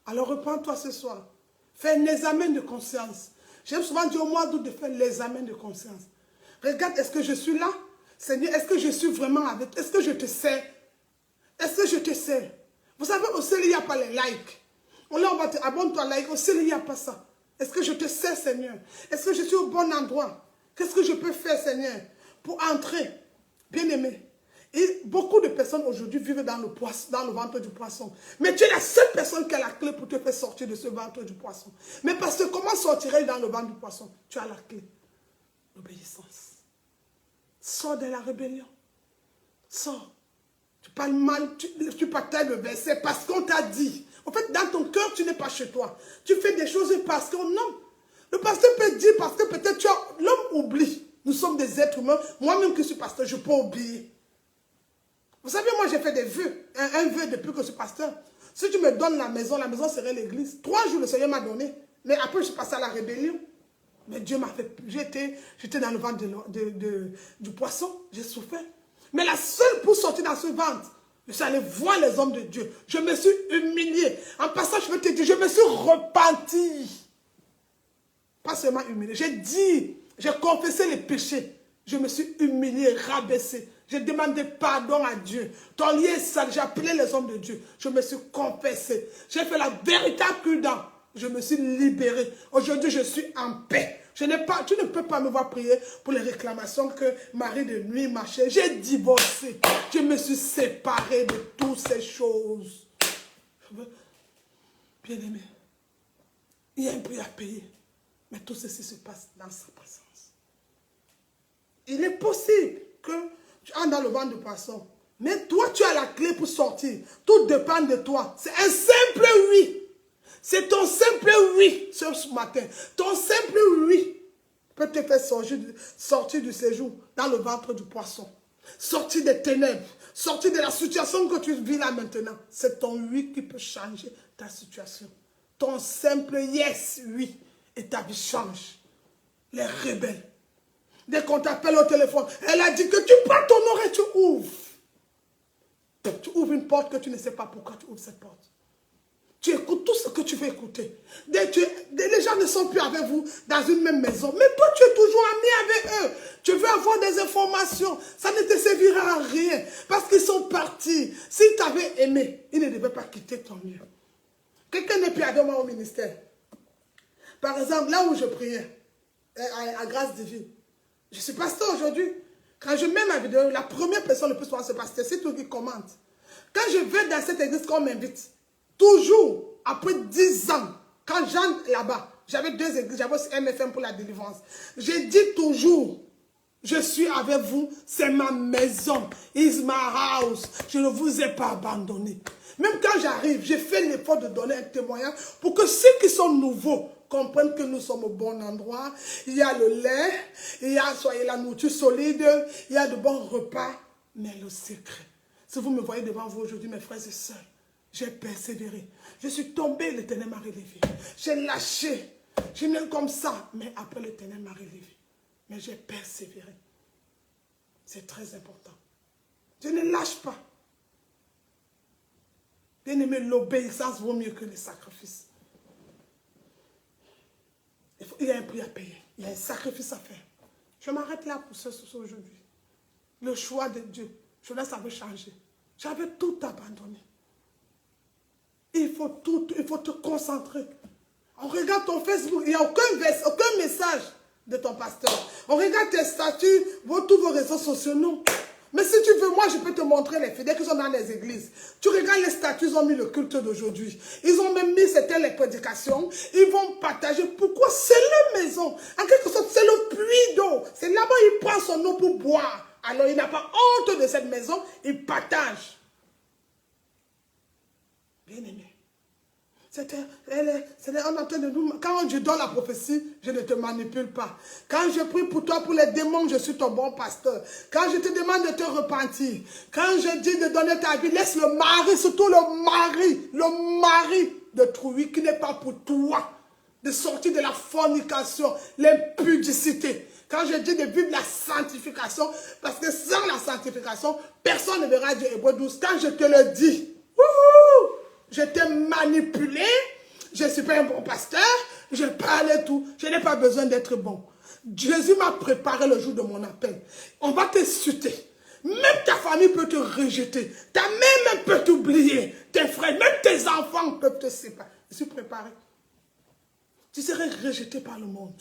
Alors reprends-toi ce soir. Fais un examen de conscience. J'aime souvent dire au mois d'août de faire l'examen de conscience. Regarde, est-ce que je suis là? Seigneur, est-ce que je suis vraiment avec? Est-ce que je te sers? Est-ce que je te sers? Vous savez, au ciel, il n'y a pas les likes. Là, on va te abonne-toi like. Au ciel, il n'y a pas ça. Est-ce que je te sers, Seigneur? Est-ce que je suis au bon endroit? Qu'est-ce que je peux faire, Seigneur, pour entrer? Bien-aimé, Et beaucoup de personnes aujourd'hui vivent dans le ventre du poisson. Mais tu es la seule personne qui a la clé pour te faire sortir de ce ventre du poisson. Mais parce que comment sortirais-je dans le ventre du poisson? Tu as la clé. L'obéissance. Sors de la rébellion. Sors. Tu parles mal, tu partages le verset parce qu'on t'a dit. En fait, dans ton cœur, tu n'es pas chez toi. Tu fais des choses parce qu'on non. Le pasteur peut dire parce que peut-être l'homme oublie. Nous sommes des êtres humains. Moi-même qui suis pasteur, je peux oublier. Vous savez, moi j'ai fait des vœux. Un vœu depuis que je suis pasteur. Si tu me donnes la maison serait l'église. 3 jours le Seigneur m'a donné. Mais après je suis passé à la rébellion. Mais Dieu m'a fait... J'étais dans le ventre du poisson. J'ai souffert. Mais la seule pour sortir dans ce ventre, je suis allé voir les hommes de Dieu. Je me suis humilié. En passant, je veux te dire, je me suis repenti. Pas seulement humilié. J'ai confessé les péchés. Je me suis humilié, rabaissé. J'ai demandé pardon à Dieu. Ton lien est sale. J'ai appelé les hommes de Dieu. Je me suis confessé. J'ai fait la véritable prudence. Je me suis libéré. Aujourd'hui, je suis en paix. Tu ne peux pas me voir prier pour les réclamations que Marie de nuit marchait. J'ai divorcé. Je me suis séparé de toutes ces choses. Bien aimé, il y a un prix à payer. Mais tout ceci se passe dans sa présence. Il est possible que tu entres dans le ventre du poisson. Mais toi, tu as la clé pour sortir. Tout dépend de toi. C'est un simple oui. C'est ton simple oui ce matin. Ton simple oui peut te faire sortir du séjour dans le ventre du poisson. Sortir des ténèbres. Sortir de la situation que tu vis là maintenant. C'est ton oui qui peut changer ta situation. Ton simple yes, oui. Et ta vie change. Les rebelles. Dès qu'on t'appelle au téléphone, elle a dit que tu prends ton oreille et tu ouvres. Tu ouvres une porte que tu ne sais pas pourquoi tu ouvres cette porte. Tu écoutes tout ce que tu veux écouter. Les gens ne sont plus avec vous dans une même maison. Mais toi, tu es toujours ami avec eux. Tu veux avoir des informations. Ça ne te servira à rien. Parce qu'ils sont partis. S'ils t'avaient aimé, ils ne devaient pas quitter ton lieu. Quelqu'un n'est plus avec moi au ministère. Par exemple, là où je priais, à Grâce Divine, je suis pasteur aujourd'hui. Quand je mets ma vidéo, la première personne le plus souvent, c'est pasteur. C'est toi qui commente. Quand je vais dans cette église qu'on m'invite, toujours, après 10 ans, quand j'entre là-bas, j'avais 2 églises, j'avais aussi MFM pour la délivrance. J'ai dit toujours, je suis avec vous, c'est ma maison, it's my house, je ne vous ai pas abandonné. Même quand j'arrive, j'ai fait l'effort de donner un témoignage pour que ceux qui sont nouveaux comprennent que nous sommes au bon endroit. Il y a le lait, il y a la nourriture solide, il y a de bons repas. Mais le secret, si vous me voyez devant vous aujourd'hui, mes frères et sœurs, j'ai persévéré. Je suis tombé, l'Éternel m'a relevé. J'ai lâché. Je n'ai comme ça. Mais après, l'Éternel m'a relevé. Mais j'ai persévéré. C'est très important. Je ne lâche pas. Bien aimé, l'obéissance vaut mieux que les sacrifices. Il y a un prix à payer. Il y a un sacrifice à faire. Je m'arrête là pour ce aujourd'hui. Le choix de Dieu. Je laisse ça veut changer. J'avais tout abandonné. Il faut te concentrer. On regarde ton Facebook, il n'y a aucun message de ton pasteur. On regarde tes statuts, tous vos réseaux sociaux, non. Mais si tu veux, moi je peux te montrer les fidèles qui sont dans les églises. Tu regardes les statuts, ils ont mis le culte d'aujourd'hui. Ils ont même mis, c'était les prédications. Ils vont partager. Pourquoi? C'est leur maison. En quelque sorte, c'est le puits d'eau. C'est là-bas il prend son eau pour boire. Alors il n'a pas honte de cette maison, il partage. Bien aimé. Quand je donne la prophétie, je ne te manipule pas. Quand je prie pour toi, pour les démons, je suis ton bon pasteur. Quand je te demande de te repentir, quand je dis de donner ta vie, laisse le mari, surtout le mari de Trouille qui n'est pas pour toi, de sortir de la fornication, l'impudicité. Quand je dis de vivre la sanctification, parce que sans la sanctification, personne ne verra Dieu. Hébreux 12. Quand je te le dis, je t'ai manipulé, je ne suis pas un bon pasteur, je parle tout, je n'ai pas besoin d'être bon. Jésus m'a préparé le jour de mon appel. On va te suter. Même ta famille peut te rejeter. Ta mère même peut t'oublier. Tes frères, même tes enfants peuvent te séparer. Je suis préparé. Tu serais rejeté par le monde.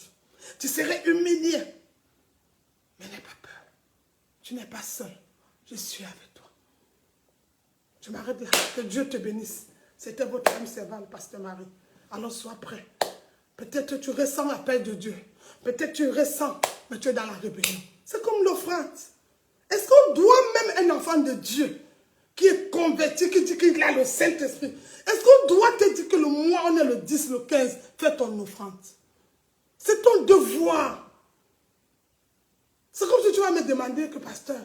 Tu serais humilié. Mais n'aie pas peur. Tu n'es pas seul. Je suis avec toi. Je m'arrête là. Que Dieu te bénisse. C'était votre âme servante, le pasteur Marie. Alors sois prêt. Peut-être tu ressens l'appel de Dieu. Peut-être tu ressens, mais tu es dans la rébellion. C'est comme l'offrande. Est-ce qu'on doit même un enfant de Dieu qui est converti, qui dit qu'il a le Saint-Esprit, est-ce qu'on doit te dire que le mois, on est le 10, le 15, fais ton offrande? C'est ton devoir. C'est comme si tu vas me demander que, pasteur,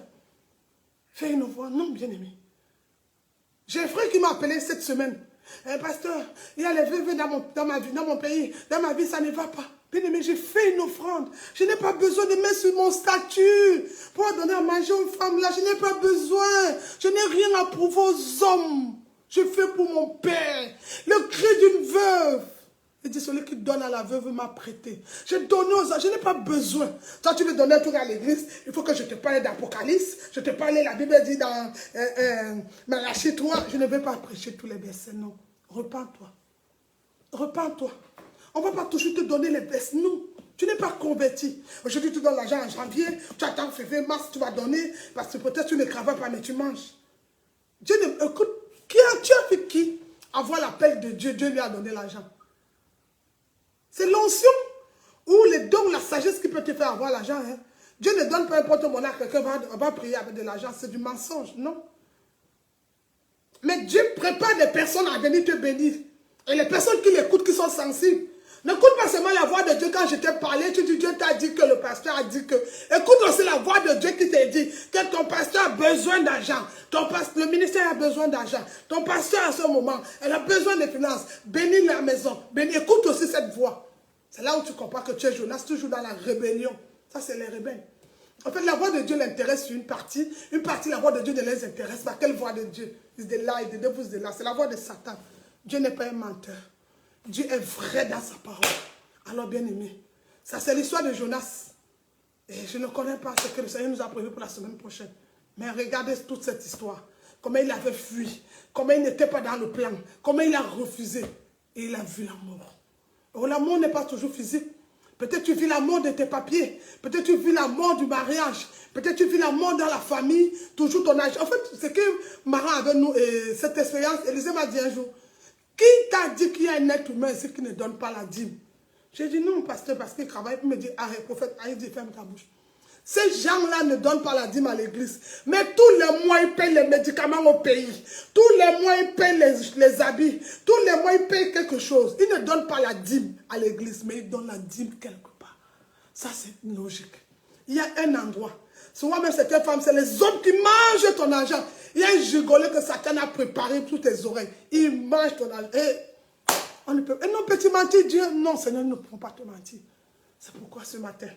fais une offrande. Non, bien-aimé. J'ai un frère qui m'a appelé cette semaine. Pasteur, il y a les veuves dans ma vie, dans mon pays. Dans ma vie, ça ne va pas. Bien-aimé, j'ai fait une offrande. Je n'ai pas besoin de mettre sur mon statut pour donner à manger aux femmes là. Je n'ai pas besoin. Je n'ai rien à prouver aux hommes. Je fais pour mon père. Le cri d'une veuve. Il dit, celui qui donne à la veuve m'a prêté. Je donne aux hommes. Je n'ai pas besoin. Toi, tu veux donner un truc à l'église. Il faut que je te parle d'Apocalypse. Je te parle, la Bible dit dans Malachie 3. Je ne vais pas prêcher tous les versets, non. Repends-toi. Repends-toi. On ne va pas toujours te donner les versets. Non. Tu n'es pas converti. Aujourd'hui, tu donnes l'argent en janvier. Tu attends février, mars, tu vas donner. Parce que peut-être tu ne travailles pas, mais tu manges. Dieu ne... Écoute, tu as fait qui? Avoir l'appel de Dieu, Dieu lui a donné l'argent. C'est l'onction ou les dons, la sagesse qui peut te faire avoir l'argent. Hein. Dieu ne donne pas un porte-monnaie à quelqu'un va prier avec de l'argent. C'est du mensonge, non. Mais Dieu prépare des personnes à venir te bénir. Et les personnes qui l'écoutent, qui sont sensibles. N'écoute pas seulement la voix de Dieu quand je t'ai parlé. Tu dis, Dieu t'a dit que le pasteur a dit que. Écoute aussi la voix de Dieu qui t'a dit que ton pasteur a besoin d'argent. Le ministère a besoin d'argent. Ton pasteur à ce moment, elle a besoin de finances. Bénis la maison. Écoute aussi cette voix. C'est là où tu comprends que tu es Jonas, toujours dans la rébellion. Ça, c'est les rebelles. En fait, la voix de Dieu l'intéresse sur une partie. Une partie, la voix de Dieu ne les intéresse pas. Quelle voix de Dieu? C'est de là, c'est la voix de Satan. Dieu n'est pas un menteur. Dieu est vrai dans sa parole. Alors, bien aimé, ça c'est l'histoire de Jonas. Et je ne connais pas ce que le Seigneur nous a prévu pour la semaine prochaine. Mais regardez toute cette histoire. Comment il avait fui. Comment il n'était pas dans le plan. Comment il a refusé. Et il a vu la mort. Oh, la mort n'est pas toujours physique. Peut-être tu vis la mort de tes papiers. Peut-être tu vis la mort du mariage. Peut-être tu vis la mort dans la famille. Toujours ton âge. En fait, c'est que Marat avait nous, cette expérience. Élisée m'a dit un jour, qui t'a dit qu'il y a un être humain ici qui ne donne pas la dîme? J'ai dit non, pasteur, parce qu'il travaille. Il me dit, arrête, prophète, il dit, ferme ta bouche. Ces gens-là ne donnent pas la dîme à l'église. Mais tous les mois, ils payent les médicaments au pays. Tous les mois, ils payent les habits. Tous les mois, ils payent quelque chose. Ils ne donnent pas la dîme à l'église, mais ils donnent la dîme quelque part. Ça, c'est logique. Il y a un endroit. Souvent, même certaines femmes, c'est les hommes qui mangent ton argent. Il y a un gigolet que Satan a préparé sous tes oreilles. Il mange ton argent. Et on ne peut... Et non, peux-tu mentir, Dieu? Non, Seigneur, ne peut pas te mentir. C'est pourquoi ce matin,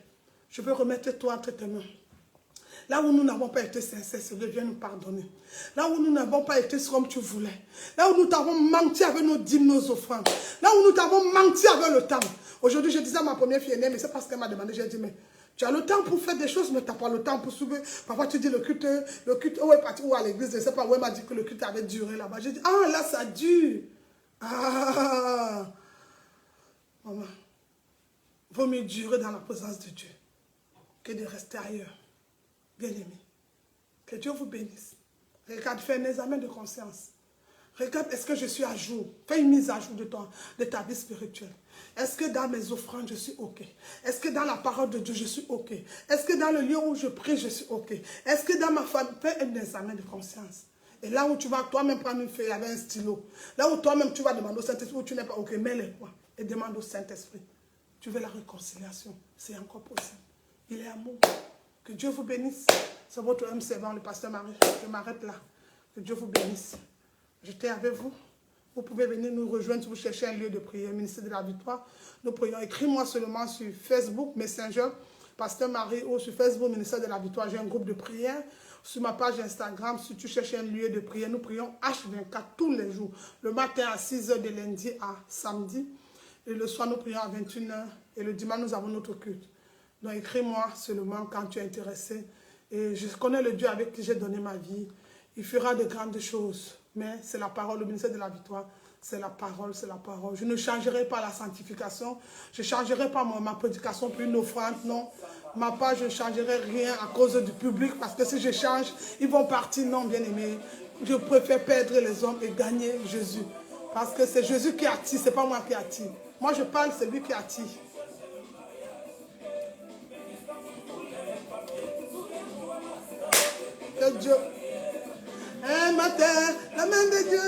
je veux remettre toi entre tes mains. Là où nous n'avons pas été sincères, Seigneur, viens nous pardonner. Là où nous n'avons pas été comme tu voulais. Là où nous t'avons menti avec nos dîmes, nos offrandes. Là où nous t'avons menti avec le temps. Aujourd'hui, je disais à ma première fille aînée, mais c'est parce qu'elle m'a demandé, j'ai dit, mais tu as le temps pour faire des choses, mais tu n'as pas le temps pour soulever. Parfois, tu dis le culte, où est parti, ou à l'église, je ne sais pas où elle m'a dit que le culte avait duré là-bas. J'ai dit, ah, là, ça dure. Ah, maman, vaut mieux durer dans la présence de Dieu que de rester ailleurs. Bien-aimé, que Dieu vous bénisse. Regarde, fais un examen de conscience. Regarde, est-ce que je suis à jour? Fais une mise à jour de ta vie spirituelle. Est-ce que dans mes offrandes, je suis OK? Est-ce que dans la parole de Dieu, je suis OK? Est-ce que dans le lieu où je prie, je suis OK? Est-ce que dans ma famille, fais un examen de conscience. Et là où tu vas toi-même prendre une feuille avec un stylo, là où toi-même tu vas demander au Saint-Esprit, où tu n'es pas OK, mets-les quoi? Et demande au Saint-Esprit. Tu veux la réconciliation? C'est encore possible. Il est amour. Que Dieu vous bénisse. C'est votre homme servant, le pasteur Marie. Je m'arrête là. Que Dieu vous bénisse. J'étais avec vous. Vous pouvez venir nous rejoindre si vous cherchez un lieu de prière, ministère de la victoire. Nous prions. Écris-moi seulement sur Facebook, Messenger, Pasteur Marie, ou sur Facebook, ministère de la victoire. J'ai un groupe de prière. Sur ma page Instagram, si tu cherches un lieu de prière, nous prions H24 tous les jours. Le matin à 6 h de lundi à samedi. Et le soir, nous prions à 21 h. Et le dimanche, nous avons notre culte. Donc, écris-moi seulement quand tu es intéressé. Et je connais le Dieu avec qui j'ai donné ma vie. Il fera de grandes choses. Mais c'est la parole, le ministère de la victoire. C'est la parole, c'est la parole. Je ne changerai pas la sanctification. Je ne changerai pas ma prédication pour une offrande, non. Ma part, je ne changerai rien à cause du public. Parce que si je change, ils vont partir, non, bien aimé. Je préfère perdre les hommes et gagner Jésus. Parce que c'est Jésus qui attire, ce n'est pas moi qui attire. Moi, je parle, c'est lui qui attire. Que Dieu... Un matin, la main de Dieu,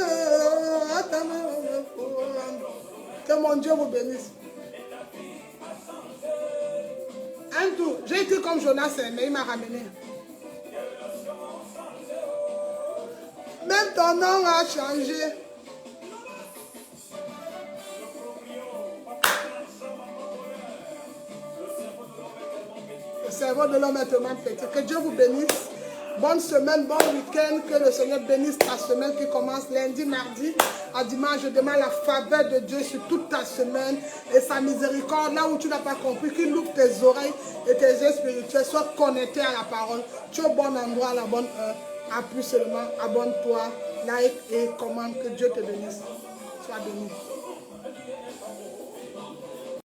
que mon Dieu vous bénisse. Un tour, j'ai été comme Jonas, mais il m'a ramené. Même ton nom a changé. Le cerveau de l'homme est tellement petit. Que Dieu vous bénisse. Bonne semaine, bon week-end, que le Seigneur bénisse ta semaine qui commence lundi, mardi, à dimanche. Je demande la faveur de Dieu sur toute ta semaine et sa miséricorde. Là où tu n'as pas compris, qu'il ouvre tes oreilles et tes yeux spirituels, sois connecté à la parole. Tu es au bon endroit, à la bonne heure. Appuie seulement, abonne-toi, like et commande. Que Dieu te bénisse. Sois béni.